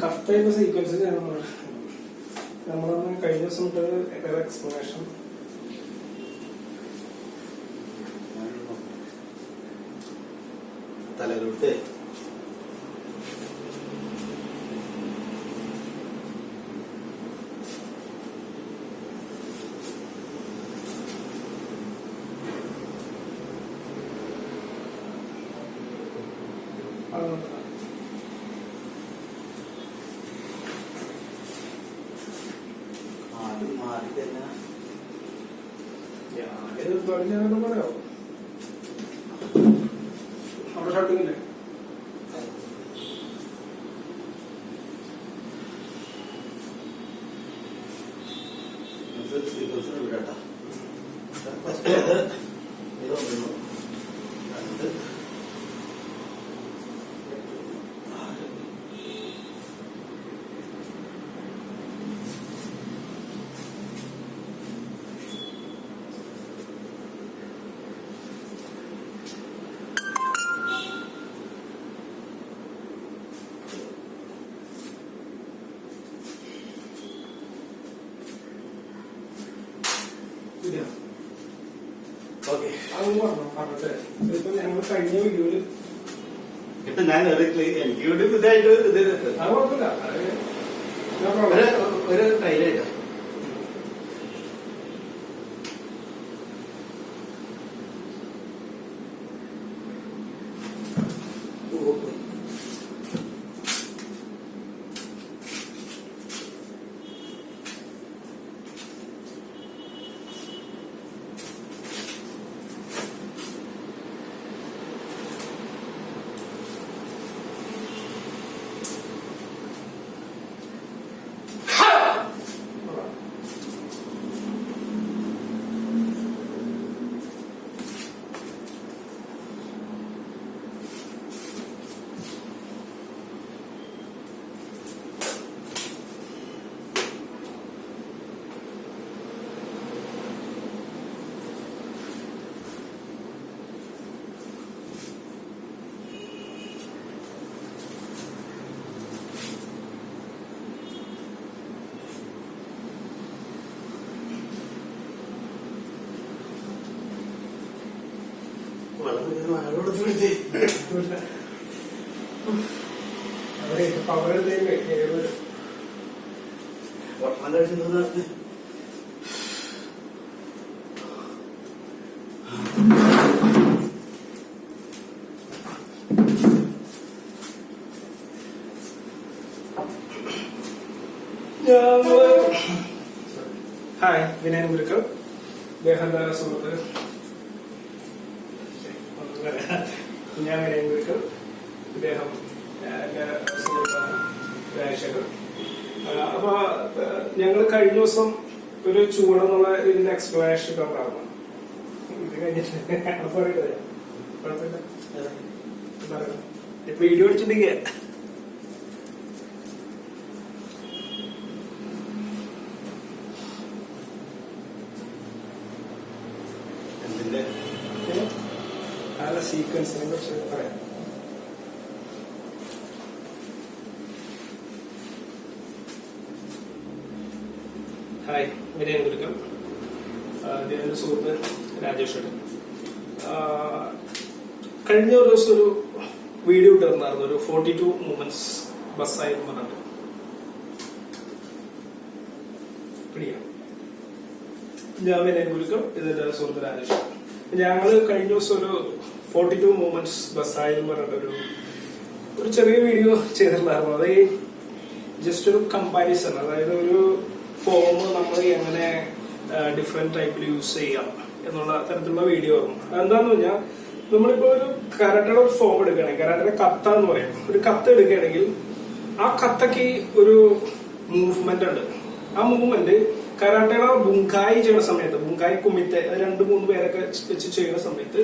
കറക്റ്റായിട്ട് സീക്വൻസ് ചെയ്യണം. നമ്മളൊന്ന് കഴിഞ്ഞ ദിവസം എക്സ്പ്ലനേഷൻ തലയിലോട്ട് മാറി കഴിഞ്ഞാൽ ഞാനിത് പറയാമോ? അവിടെ ഷർട്ടിങ്ങില്ലേ? വിടട്ടാ ഇതൊന്നു രണ്ട് ഞങ്ങൾ കഴിഞ്ഞ വീഡിയോയില് ഇപ്പൊ ഞാൻ യൂട്യൂബ് ഇതായിട്ട് ഇത് ഒരു ട്രെയിലായിട്ട് ഹായ്, വിനയൻ ഗുരുക്കൾ. ദേഹന്റെ സുഹൃത്ത് ഞാൻ വിനയൻ ഗുരുക്കൾ. ഇദ്ദേഹം എന്റെ സുഹൃത്താണ് രാജശേഖർ. അപ്പൊ ഞങ്ങൾ കഴിഞ്ഞ ദിവസം ഒരു ചൂടെന്നുള്ള ഇതിന്റെ എക്സ്പ്ലനേഷൻ ഉണ്ടായിരുന്നു. ഇത് കഴിഞ്ഞിട്ട് പറയട്ടെ, കുഴപ്പമില്ല, ഇപ്പൊ വീഡിയോ അടിച്ചിട്ടുണ്ടെങ്കിൽ സീക്വൻസിനെ കുറിച്ച് പറയാം. ഹായ്, വിനയൻ ഗുരുക്കൾ. അദ്ദേഹത്തിന്റെ സുഹൃത്ത് രാജേഷ്. കഴിഞ്ഞ ഒരു ദിവസം ഒരു വീഡിയോ ഇട്ടിരുന്നായിരുന്നു, ഒരു 42 മൂവ്മെന്റ്സ് ബസ്സായി പറഞ്ഞിട്ട്. ഞാൻ വിനയൻ ഗുരുക്കൾ, ഇതിന്റെ സുഹൃത്ത് രാജേഷ്. ഞങ്ങള് കഴിഞ്ഞ ദിവസം ഒരു 42 മൂവ്മെന്റ്സ് ബസ്സായി എന്ന് പറഞ്ഞിട്ട് ഒരു ചെറിയ വീഡിയോ ചെയ്തിട്ടുണ്ടായിരുന്നു. അത് ജസ്റ്റ് ഒരു കമ്പാരിസൺ, അതായത് ഒരു ഫോം നമ്മൾ എങ്ങനെ ഡിഫറെന്റ് ടൈപ്പിൽ യൂസ് ചെയ്യാം എന്നുള്ള തരത്തിലുള്ള വീഡിയോ ആയിരുന്നു. എന്താന്ന് പറഞ്ഞാൽ, നമ്മളിപ്പോ ഒരു കരാട്ടയുടെ ഒരു ഫോം എടുക്കുകയാണെങ്കിൽ, കരാട്ടയുടെ കത്ത എന്ന് പറയും, ഒരു കത്ത് എടുക്കുകയാണെങ്കിൽ ആ കത്തക്ക് ഒരു മൂവ്മെന്റ് ഉണ്ട്. ആ മൂവ്മെന്റ് കരാട്ടയുടെ ബുങ്കായി ചെയ്യുന്ന സമയത്ത്, ബുങ്കായി കുമിത്തെ 2-3 പേരൊക്കെ വെച്ച് ചെയ്യുന്ന സമയത്ത്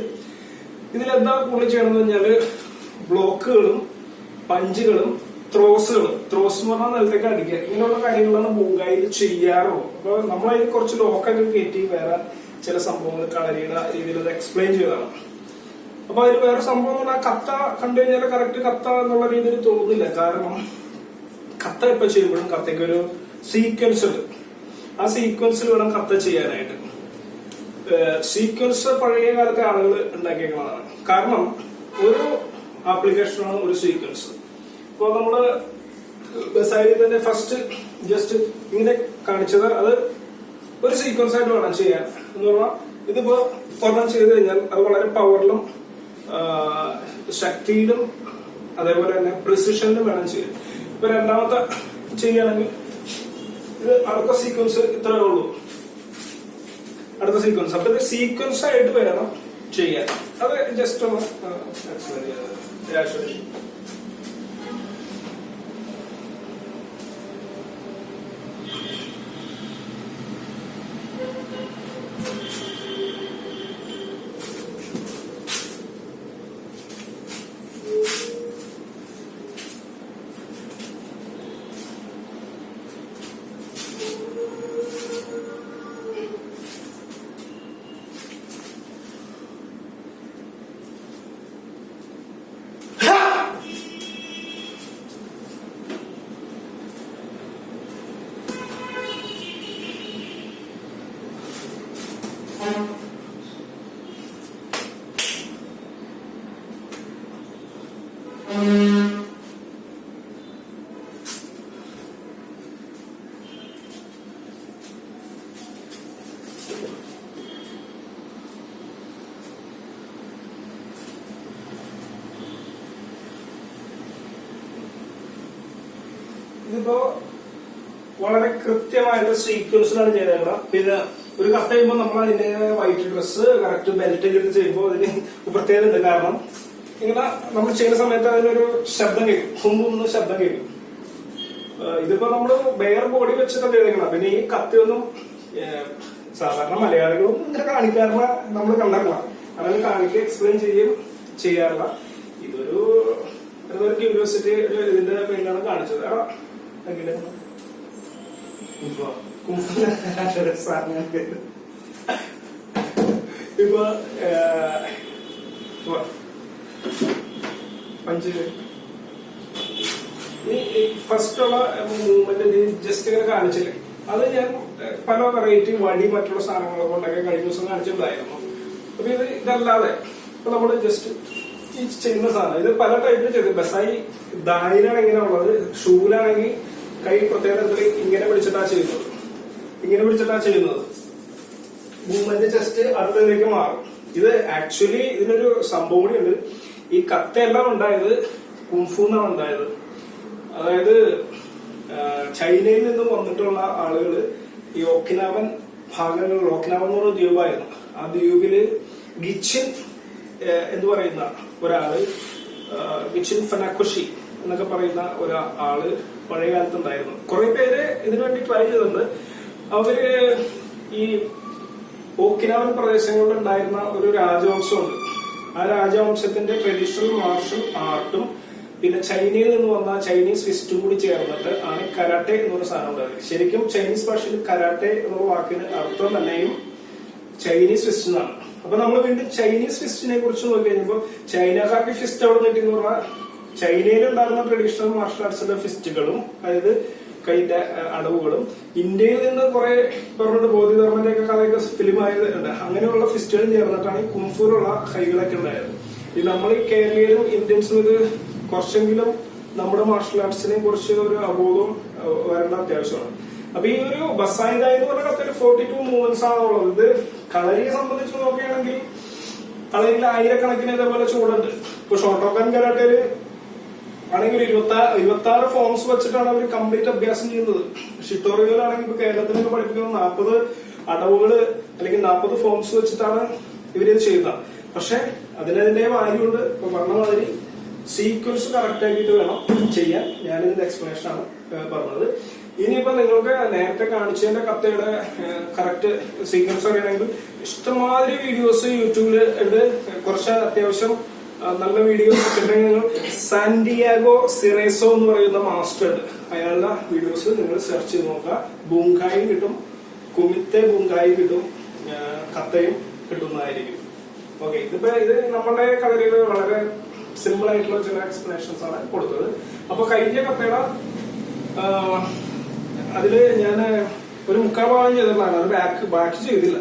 ഇതിലെന്താ കൂടുതൽ ചെയ്യണമെന്ന് പറഞ്ഞാല് ബ്ലോക്കുകളും പഞ്ചുകളും ത്രോസ് എന്ന് പറഞ്ഞാൽ നിലത്തേക്ക് അടിക്കുക, ഇങ്ങനെയുള്ള കാര്യങ്ങളാണ് ബോങ്കായിൽ ചെയ്യാറുള്ളത്. അപ്പൊ നമ്മളതിൽ കുറച്ച് ലോക്കൊക്കെ കയറ്റി വേറെ ചില സംഭവങ്ങൾ കളരിയുടെ രീതിയിൽ അത് എക്സ്പ്ലെയിൻ ചെയ്തതാണ്. അപ്പൊ അതിൽ വേറെ സംഭവം എന്ന് പറഞ്ഞാൽ കത്ത കണ്ടു കഴിഞ്ഞാൽ കറക്റ്റ് കത്ത എന്നുള്ള രീതിയിൽ തോന്നുന്നില്ല. കാരണം കത്ത ഇപ്പൊ ചെയ്യുമ്പോഴും കത്തയ്ക്ക് ഒരു സീക്വൻസ് ഉണ്ട്. ആ സീക്വൻസിൽ വേണം കത്ത ചെയ്യാനായിട്ട്. സീക്വൻസ് പഴയ കാലത്തെ ആളുകൾ ഉണ്ടാക്കിയേക്കുന്നതാണ്. കാരണം ഒരു ആപ്ലിക്കേഷനാണ് ഒരു സീക്വൻസ്. ഇപ്പൊ നമ്മള് ബസാരിൽ തന്നെ ഫസ്റ്റ് ജസ്റ്റ് ഇങ്ങനെ കാണിച്ചത് അത് ഒരു സീക്വൻസ് ആയിട്ട് വേണം ചെയ്യാൻ എന്ന് പറഞ്ഞാൽ, ഇതിപ്പോ ഒരെണ്ണം ചെയ്ത് കഴിഞ്ഞാൽ അത് വളരെ പവറിലും ശക്തിയിലും അതേപോലെ തന്നെ പ്രിസിഷനിലും വേണം ചെയ്യാൻ. ഇപ്പൊ രണ്ടാമത്തെ ചെയ്യുകയാണെങ്കിൽ ഇത് അടുത്ത സീക്വൻസ് ഇത്രയേ ഉള്ളൂ, അടുത്ത സീക്വൻസ്. അപ്പൊ ഇത് സീക്വൻസ് ആയിട്ട് വേണം ചെയ്യാൻ. അത് ജസ്റ്റ് ഒന്ന് എക്സ്പ്ലെയിൻ ചെയ്യാം. ഇതിപ്പോ വളരെ കൃത്യമായിട്ട് സീക്വൻസിലാണ് ചെയ്തേക്കണം. പിന്നെ ഒരു കത്ത് ചെയ്യുമ്പോൾ നമ്മൾ അതിന്റെ വൈറ്റ് ഡ്രസ്സ് കറക്റ്റ് ബെൽറ്റ് ഒക്കെ ഇട്ട് ചെയ്യുമ്പോൾ അതിന് പ്രത്യേകത ഉണ്ട്. കാരണം ഇങ്ങനെ നമ്മൾ ചെയ്യുന്ന സമയത്ത് അതിനൊരു ശബ്ദം കേൾക്കും, ഹുമ്പുന്ന ശബ്ദം കേൾക്കും. ഇതിപ്പോ നമ്മള് ബെയർ ബോഡി വെച്ചിട്ടാണ് ചെയ്തേക്കണം. പിന്നെ ഈ കത്തിയൊന്നും സാധാരണ മലയാളികളും ഇങ്ങനെ കാണിക്കാറില്ല, നമ്മൾ കണ്ടറില്ല, അങ്ങനെ കാണിക്കുക എക്സ്പ്ലെയിൻ ചെയ്യാറില്ല. ഇതൊരു ക്യൂരിയോസിറ്റി ഇതിന്റെ പേരിലാണ് കാണിച്ചത്. ഇപ്പൊ ഈ ഫസ്റ്റ് ഉള്ള മൂവ്മെന്റ് ജസ്റ്റ് ഇങ്ങനെ കാണിച്ചില്ലേ, അത് ഞാൻ പല വെറൈറ്റി വടി മറ്റുള്ള സാധനങ്ങളെ കൊണ്ടൊക്കെ കഴിഞ്ഞ ദിവസം കാണിച്ചിട്ടുണ്ടായിരുന്നു. അപ്പൊ ഇതല്ലാതെ ഇപ്പൊ നമ്മള് ജസ്റ്റ് ഈ ചെയ്യുന്ന സാധനം ഇത് പല ടൈപ്പിൽ ചെയ്ത് ബസായി ദായിലാണ് ഇങ്ങനെ ഉള്ളത്. ഷൂലാണെങ്കിൽ കൈ പ്രത്യേകത്തിൽ ഇങ്ങനെ പിടിച്ചിട്ടാ ചെയ്യുന്നത്, ഇങ്ങനെ പിടിച്ചിട്ടാ ചെയ്യുന്നത്. മൂവ്മെന്റ് ജസ്റ്റ് അടുത്തതിലേക്ക് മാറും. ഇത് ആക്ച്വലി ഇതിനൊരു സംഭവം കൂടിയുണ്ട്. ഈ കത്തയെല്ലാം ഉണ്ടായത് കുംഫു എന്നാണ് ഉണ്ടായത്. അതായത് ചൈനയിൽ നിന്ന് വന്നിട്ടുള്ള ആളുകൾ ഈ ഒക്കിനാവൻ ഭാഗങ്ങളിൽ, ഒക്കിനാവൻ എന്ന് പറഞ്ഞ ദ്വീപായിരുന്നു, ആ ദ്വീപില് ഗിച്ചിൻ എന്ന് പറയുന്ന ഒരാള്, ഗിച്ചിൻ ഫനാക്കുഷി എന്നൊക്കെ പറയുന്ന ഒരാള് പഴയ കാലത്തുണ്ടായിരുന്നു. കുറെ പേര് ഇതിനുവേണ്ടി ട്രൈ ചെയ്തിട്ടുണ്ട്. അവര് ഈ ഓക്കിനാവൻ പ്രദേശങ്ങളിൽ ഉണ്ടായിരുന്ന ഒരു രാജവംശമുണ്ട്. ആ രാജവംശത്തിന്റെ ട്രഡീഷണൽ മാർഷൽ ആർട്ടും പിന്നെ ചൈനയിൽ നിന്ന് വന്ന ചൈനീസ് ഫിസ്റ്റും കൂടി ചേർന്നിട്ട് ആണ് കരാട്ടെ എന്നൊരു സാധനം ഉണ്ടായത്. ശരിക്കും ചൈനീസ് ഭാഷയിൽ കരാട്ടെ എന്നുള്ള വാക്കിന് അർത്ഥം തന്നെയും ചൈനീസ് ഫിസ്റ്റ് എന്നാണ്. അപ്പൊ നമ്മൾ വീണ്ടും ചൈനീസ് ഫിസ്റ്റിനെ കുറിച്ച് നോക്കി കഴിഞ്ഞപ്പോൾ ചൈനക്കാർക്ക് ഫിസ്റ്റ് അവിടെ നിന്നിട്ടെന്ന് പറഞ്ഞാൽ ചൈനയിൽ ഉണ്ടായിരുന്ന ട്രഡീഷണൽ മാർഷൽ ആർട്സിന്റെ ഫിസ്റ്റുകളും, അതായത് കൈന്റെ അടവുകളും, ഇന്ത്യയിൽ നിന്ന് കുറെ പറഞ്ഞിട്ട് ബോധിധർമ്മന്റെ ഒക്കെ കഥയൊക്കെ ഫിലിം ആയതുണ്ട്. അങ്ങനെയുള്ള ഫിസ്റ്റുകളും ചേർന്നിട്ടാണ് ഈ കുംഫുലുള്ള കൈകളൊക്കെ ഉണ്ടായത്. ഈ നമ്മൾ ഈ കേരളീയരും ഇന്ത്യൻസും ഇത് കുറച്ചെങ്കിലും നമ്മുടെ മാർഷൽ ആർട്സിനെ കുറിച്ച് ഒരു അവബോധം വരേണ്ട അത്യാവശ്യമാണ്. അപ്പൊ ഈ ഒരു ബസായി ദായി എന്ന് പറഞ്ഞ കത്തിൽ 42 മൂവ്മെന്റ്സ് ആണുള്ളത്. ഇത് കളരിയെ സംബന്ധിച്ച് നോക്കുകയാണെങ്കിൽ കളരിയിൽ ആയിരക്കണക്കിന് ഇതേപോലെ ചൂടുണ്ട്. ഇപ്പൊ ഷോട്ടോക്കൻ കരാട്ടയില് ആണെങ്കിൽ 26 ഫോംസ് വെച്ചിട്ടാണ് അവർ കംപ്ലീറ്റ് അഭ്യാസം ചെയ്യുന്നത്. ഷിട്ടോറിയലാണെങ്കിൽ ഇപ്പൊ കേരളത്തിലൊക്കെ പഠിപ്പിക്കുന്നത് 40 അടവുകള് അല്ലെങ്കിൽ 40 ഫോംസ് വെച്ചിട്ടാണ് ഇവരിത് ചെയ്യുന്നത്. പക്ഷെ അതിനതിന്റെ വാല്യൂ ഉണ്ട്. ഇപ്പൊ പറഞ്ഞ മാതിരി സീക്വൻസ് കറക്റ്റ് ആക്കിയിട്ട് വേണം ചെയ്യാൻ. ഞാനിതിന്റെ എക്സ്പ്ലനേഷൻ ആണ് പറഞ്ഞത്. ഇനിയിപ്പോ നിങ്ങൾക്ക് നേരത്തെ കാണിച്ചതിന്റെ കത്തയുടെ കറക്റ്റ് സീക്വൻസ് അറിയണമെങ്കിൽ ഇഷ്ടംമാതിരി വീഡിയോസ് യൂട്യൂബില് ഉണ്ട്. കുറച്ച് അത്യാവശ്യം നല്ല വീഡിയോസ് കിട്ടണമെങ്കിൽ നിങ്ങൾ സാന്റിയാഗോ സിറേസോ എന്ന് പറയുന്ന മാസ്റ്റർ ഉണ്ട്, അയാളുടെ വീഡിയോസ് നിങ്ങൾ സെർച്ച് ചെയ്ത് നോക്കുക. ബൂങ്കായും കിട്ടും, കുമിത്തെ ബൂങ്കായും കിട്ടും, കത്തയും കിട്ടുന്നതായിരിക്കും. ഓക്കെ, ഇത് നമ്മുടെ കളരിയിൽ വളരെ സിമ്പിൾ ആയിട്ടുള്ള ചില എക്സ്പ്ലനേഷൻസ് ആണ് കൊടുത്തത്. അപ്പൊ കഴിഞ്ഞ കത്തയുടെ അതില് ഞാൻ ഒരു 3/4 ഭാഗം ചെയ്തിട്ടുള്ളതാണ്, അത് ബാക്ക് ചെയ്തില്ല.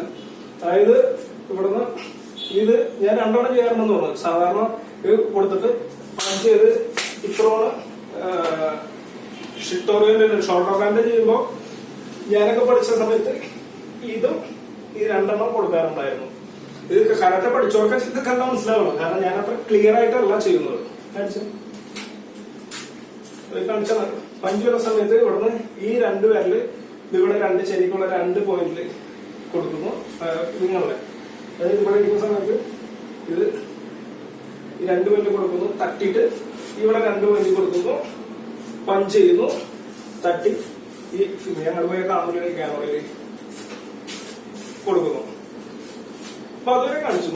അതായത് ഇവിടുന്ന് ഇത് ഞാൻ 2 എണ്ണം ചെയ്യാറുണ്ടെന്ന് പറഞ്ഞു. സാധാരണ ഇത് കൊടുത്തിട്ട് പഞ്ച് ചെയ്ത് ഇത്രോണ് ഷിറ്റോറിയൽ ഷോർട്ട് ഹാൻഡ് ചെയ്യുമ്പോൾ ഞാനൊക്കെ പഠിച്ച സമയത്ത് ഇതും ഈ 2 എണ്ണം കൊടുക്കാറുണ്ടായിരുന്നു. ഇത് കരാട്ടെ പഠിച്ചവർക്ക് ഇത് കണ്ടാൽ മനസ്സിലാവുള്ളൂ, കാരണം ഞാൻ അത്ര ക്ലിയർ ആയിട്ടല്ല ചെയ്യുന്നത്. കാണിച്ച പഞ്ച് വരുന്ന സമയത്ത് ഇവിടുന്ന് ഈ 2 വിരല് ഇവിടെ 2 ചെരിക്കുള്ള 2 പോയിന്റില് കൊടുക്കുന്നു നിങ്ങളുടെ. അതായത് ഇവിടെ ഇരിക്കുന്ന സമയത്ത് ഇത് ഈ 2 പോയിന്റ് കൊടുക്കുന്നു, തട്ടിയിട്ട് ഇവിടെ 2 പോയിന്റ് കൊടുക്കുന്നു, പഞ്ച് ചെയ്യുന്നു, തട്ടി ഈ ഞങ്ങൾ പോയ ക്യാമറയിൽ കൊടുക്കുന്നു. അപ്പൊ അതുവരെ കാണിച്ചു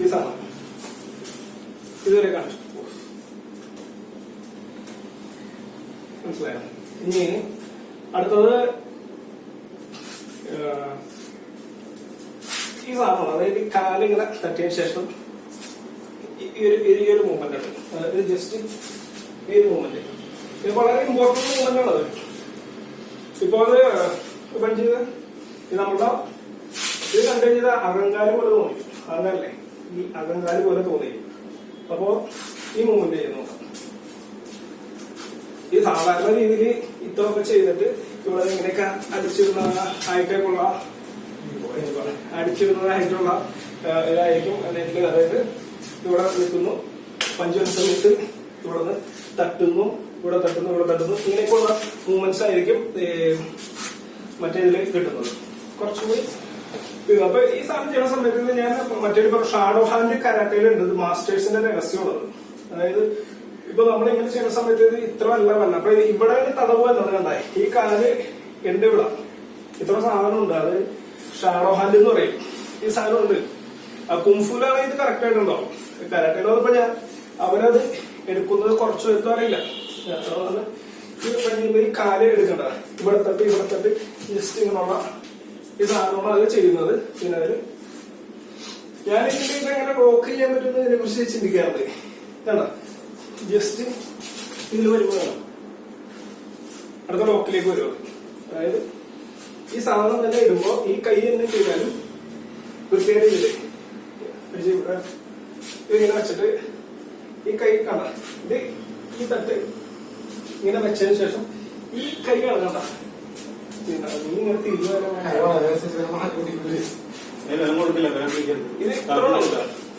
ഈ സാധനം ഇതുവരെ കാണിച്ചു, മനസ്സിലായോ? ഇനി അടുത്തത് ഈ സാധനമാണ്. അതായത് ഈ കാലിങ്ങനെ തട്ടിയതിനു ശേഷം ഈ ഒരു മൂവ്മെന്റ് ഉണ്ട്, അതായത് ജസ്റ്റ് ഈ ഒരു മൂവ്മെന്റ്. ഇത് വളരെ ഇമ്പോർട്ടന്റ് മൂവ്മെന്റ് ആണ്. അത് ഇപ്പൊ അത് പഞ്ച് ചെയ്ത് ഇത് നമ്മുടെ ഇത് കണ്ടു കഴിഞ്ഞാൽ അകങ്കാല് പോലെ തോന്നി, അകല്ലേ ഈ അകങ്കാല് പോലെ തോന്നി. അപ്പോ ഈ മൂവ്മെന്റ് ചെയ്ത് നോക്കാം. ഈ സാധാരണ രീതിയിൽ ഇത്രയൊക്കെ ചെയ്തിട്ട് ഇവിടെ ഇങ്ങനെയൊക്കെ അടിച്ചിരുന്നതായിട്ടുള്ള ഇതായിരിക്കും. എന്നിട്ട് അതായത് ഇവിടെ നിൽക്കുന്നു, പഞ്ച് സമയത്ത് ഇവിടെ നിന്ന് തട്ടുന്നു, ഇവിടെ തട്ടുന്നു, ഇവിടെ തട്ടുന്നു, ഇങ്ങനെയൊക്കെയുള്ള മൂവ്മെന്റ്സ് ആയിരിക്കും മറ്റേതിൽ കിട്ടുന്നത്. കുറച്ചുകൂടി അപ്പൊ ഈ സാധനം ചെയ്യുന്ന സമയത്ത് ഞാൻ മറ്റൊരു ഷാഡോ ഹാൻഡ് കരാട്ടയിലുണ്ട്, മാസ്റ്റേഴ്സിന്റെ രഹസ്യമുള്ളത്. അതായത് ഇപ്പൊ നമ്മളിങ്ങനെ ചെയ്യുന്ന സമയത്ത് ഇത് ഇത്ര വല്ല അപ്പൊ ഇവിടെ തടവ് വന്നത് കണ്ടായി ഈ കാല് എന്റെ ഇവിടെ ഇത്ര സാധനം ഉണ്ട്, അത് ഷാഡോ ഹാൻഡ് എന്ന് പറയും. ഈ സാധനം ഉണ്ട്. കുംഫുലാണ് ഇത് കറക്റ്റ് ആയിട്ടുണ്ടാവും. കരാട്ടയിൽ വന്നപ്പോ ഞാൻ അവരത് എടുക്കുന്നത് കുറച്ചു പേർക്കും അറിയില്ല. ഈ കാല് എടുക്കണ്ട, ഇവിടെ തട്ട് ജസ്റ്റ് ഇങ്ങനെയുള്ള ഈ സാധനമാണ് അത് ചെയ്യുന്നത്. പിന്നെ അതില് ഞാൻ ഇതെങ്ങനെ ബ്ലോക്ക് ചെയ്യാൻ പറ്റുന്ന ഇതിനെ കുറിച്ച് ചിന്തിക്കാറുണ്ട്. കണ്ട ജസ്റ്റ് ഇതിൽ വരുമ്പോ അടുത്ത ലോക്കിലേക്ക് വരുമോ. അതായത് ഈ സാധനം തന്നെ ഇടുമ്പോ ഈ കൈ തന്നെ ചെയ്താലും വൃത്തിയായിട്ടില്ലേ ഇങ്ങനെ വെച്ചിട്ട് ഈ കൈ കണ്ട ഇത് ഈ തട്ട് ഇങ്ങനെ വെച്ചതിന് ശേഷം ഈ കൈ കണ്ട നീ ഇങ്ങനെ തിരിഞ്ഞു ഇത് ഇത്ര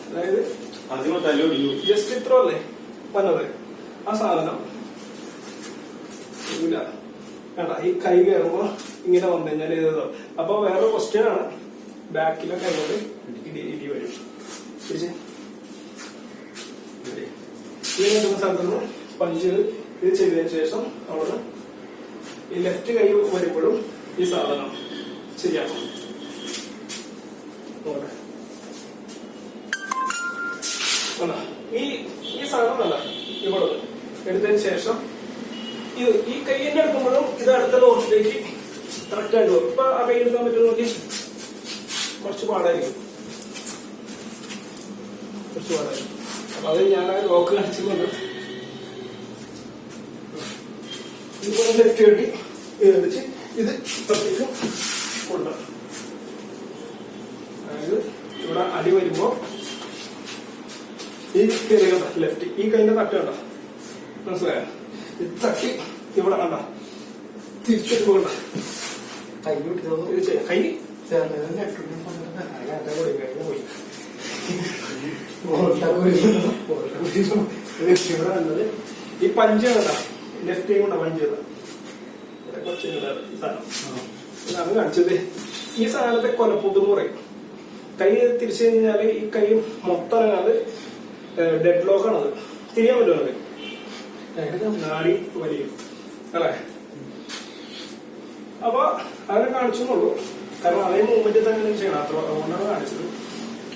അതായത് ജസ്റ്റ് ഇത്ര അല്ലേ വന്നത്. ആ സാധനം ഇല്ല വേണ്ട, ഈ കൈ കയറുമ്പോ ഇങ്ങനെ വന്നു കഴിഞ്ഞാൽ ഇത്. അപ്പൊ വേറെ ക്വസ്റ്റ്യൻ ആണ്, ബാക്കിലെ കൈകൊണ്ട് ഇടി വരും. ഇങ്ങനെ കിട്ടുന്ന സ്ഥലത്തുനിന്ന് പഞ്ച് ഇത് ചെയ്തതിനു ശേഷം അവിടെ ഈ ലെഫ്റ്റ് കൈ വരുമ്പോഴും ഈ സാധനം ശരിയാക്കണം. ഈ സാധനം അല്ല ഇവിടെ എടുത്തതിന് ശേഷം ഇത് ഈ കൈ തന്നെ എടുക്കുമ്പോഴും ഇത് അടുത്ത ലോക്കിലേക്ക് കറക്റ്റ് ആയിട്ട് വരും. ഇപ്പൊ ആ കൈ എടുക്കാൻ പറ്റുന്ന നോക്കി കുറച്ച് പാടായിരിക്കും. അപ്പൊ അത് ഞാൻ ആ ലോക്ക് കാണിച്ചുകൊണ്ട് ഇതുപോലെ ലെഫ്റ്റ് കെട്ടി വെച്ച് ഇത് ഇപ്പത്തേക്കും കൊണ്ടുവരണം. അതായത് ഇവിടെ അടി വരുമ്പോ ഈ കയറി കണ്ട ലെഫ്റ്റ് ഈ കൈന്റെ തട്ട് കണ്ട മനസ്സിലായോ. ഇത് തട്ടി ഇവിടെ കണ്ട തിരിച്ചെടുപ്പ് കണ്ട കൈ പോയി ഇവിടെ വന്നത് ഈ പഞ്ച് കണ്ട ലെഫ്റ്റ് കൈ കൊണ്ടാ പഞ്ച് ചെയ്ത കുറച്ച് ഈ സാധനം ഇതാണ് കാണിച്ചത്. ഈ സാധനത്തെ കൊലപ്പൂട്ട് എന്ന് പറയും. കൈ തിരിച്ചു കഴിഞ്ഞാല് ഈ കൈ മൊത്തം അല്ലാതെ ഡെഡ് ലോക്ക് ആണത്, തിരിയാൻ പറ്റുമത് നാടി വലിയും അല്ലെ. അപ്പൊ അതിനെ കാണിച്ചെന്നുള്ളൂ, കാരണം അതേ മൂവ്മെന്റ് തന്നെ ചെയ്യണം, അത്ര അതുകൊണ്ടാണ് കാണിച്ചത്.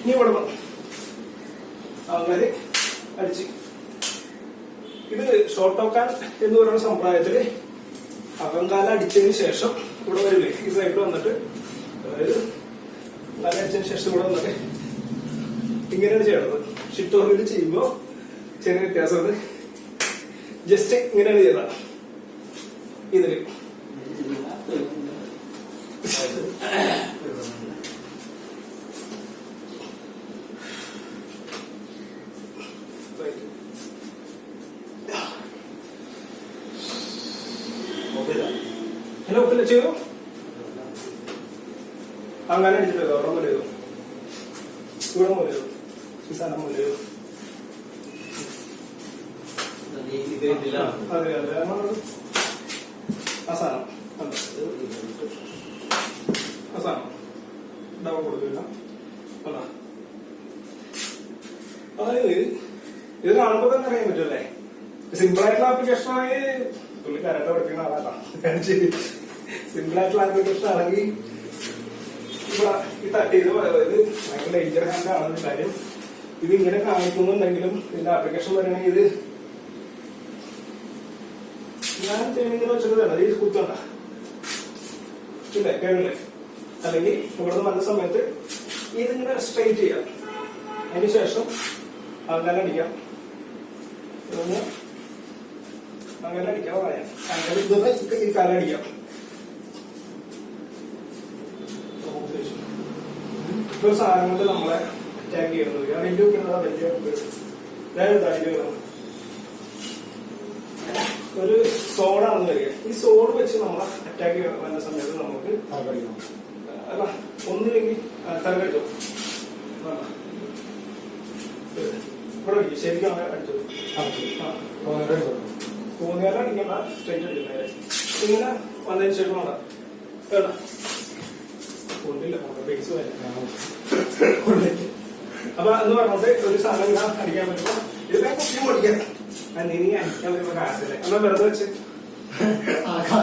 ഇനി ഇവിടെ അങ്ങനെ അടിച്ച് ഇത് ഷോർട്ട് ഓക്കാൻ എന്ന് പറയുന്ന സമ്പ്രദായത്തില് അകങ്കാലം അടിച്ചതിന് ശേഷം ഇവിടെ വരില്ലേ ഈ സൈഡിൽ വന്നിട്ട്, അതായത് കാലം അടിച്ചതിന് ശേഷം ഇവിടെ വന്നിട്ട് ഇങ്ങനെയാണ് ചെയ്യണത്. ഷിറ്റോറിൽ ചെയ്യുമ്പോ ചെറിയ വ്യത്യാസമുണ്ട്. ജസ്റ്റ് ഇങ്ങനെയാണ് ചെയ്തത്. ഇതില് ഹലോ ഫില്ല ചെയ്തു. അങ്ങനെ അടിച്ചിട്ട് അവിടെ പോലെ ചെയ്തു, ഇവിടെ പോലെ ചെയ്തു, ഈ സാധനം പോലെ ചെയ്തു. അതെ അതെ ആ സാധനം ആ സാധനം ഡബിൾ കൊടുക്കില്ല. അതായത് ഇത് കാണുമ്പോ തന്നെ അറിയാൻ പറ്റുമല്ലേ, സിമ്പിൾ ആയിട്ടുള്ള ആപ്ലിക്കേഷൻ ആണെങ്കിൽ പുള്ളി കരാട്ടെ പഠിപ്പിക്കുന്ന ആളാട്ടാ. സിമ്പിൾ ആയിട്ടുള്ള ആപ്ലിക്കേഷൻ ആണെങ്കിൽ ഇവിടെ ഈ തട്ട് ചെയ്ത് അതായത് ഭയങ്കര ഡേഞ്ചർ ഹാൻഡ് ആണെന്ന കാര്യം ഇത് ഇങ്ങനെ കാണിക്കുന്നുണ്ടെങ്കിലും ഇതിന്റെ ആപ്ലിക്കേഷൻ പറയണെങ്കിൽ ഇത് ഞാൻ ചെയ്യണമെങ്കിൽ വെച്ചത് വേണം. ഈ കുത്തണ്ട ഇല്ലേ കേരളേ, അല്ലെങ്കിൽ ഇവിടെ വന്ന സമയത്ത് ഇതിങ്ങനെ സ്ട്രൈറ്റ് ചെയ്യാം. അതിനുശേഷം അങ്ങനെ അടിക്കാം, അങ്ങനെ അടിക്കാൻ പറയാം. അങ്ങനെ ഇതൊന്ന് ഈ കാലം അടിക്കാം. ഇപ്പൊ സാധനം കൊണ്ട് നമ്മളെ അറ്റാക്ക് ചെയ്യുന്നത് അതിന്റെ വലിയ ഒരു സോഡാണെന്ന് വരിക. ഈ സോഡ് വെച്ച് നമ്മളെ അറ്റാക്ക് ചെയ്യാൻ വരുന്ന സമയത്ത് നമുക്ക് അല്ല ഒന്നില്ലെങ്കിൽ തലകടിച്ചോ ഇവിടെ അടിക്കും. ശരിക്കും അങ്ങനെ അടിച്ചത് തോന്നിയാലും അടിക്കണ്ട, സ്ട്രൈറ്റ് അടിക്കുന്നേ. ഇങ്ങനെ വന്നതിന് ശേഷം വേണ്ട വേണ്ട കൊണ്ടില്ല ബേസ് അപ്പൊ എന്ന് പറഞ്ഞിട്ട് ഒരു സാധനം ഇങ്ങനെ അടിക്കാൻ പറ്റുമ്പോ ഇതിനെ കുപ്പിയും പഠിക്കാൻ നീ അടിക്കാൻ പറ്റുമ്പോ കാശല്ലേ എന്നാ വെറുതെ വെച്ച്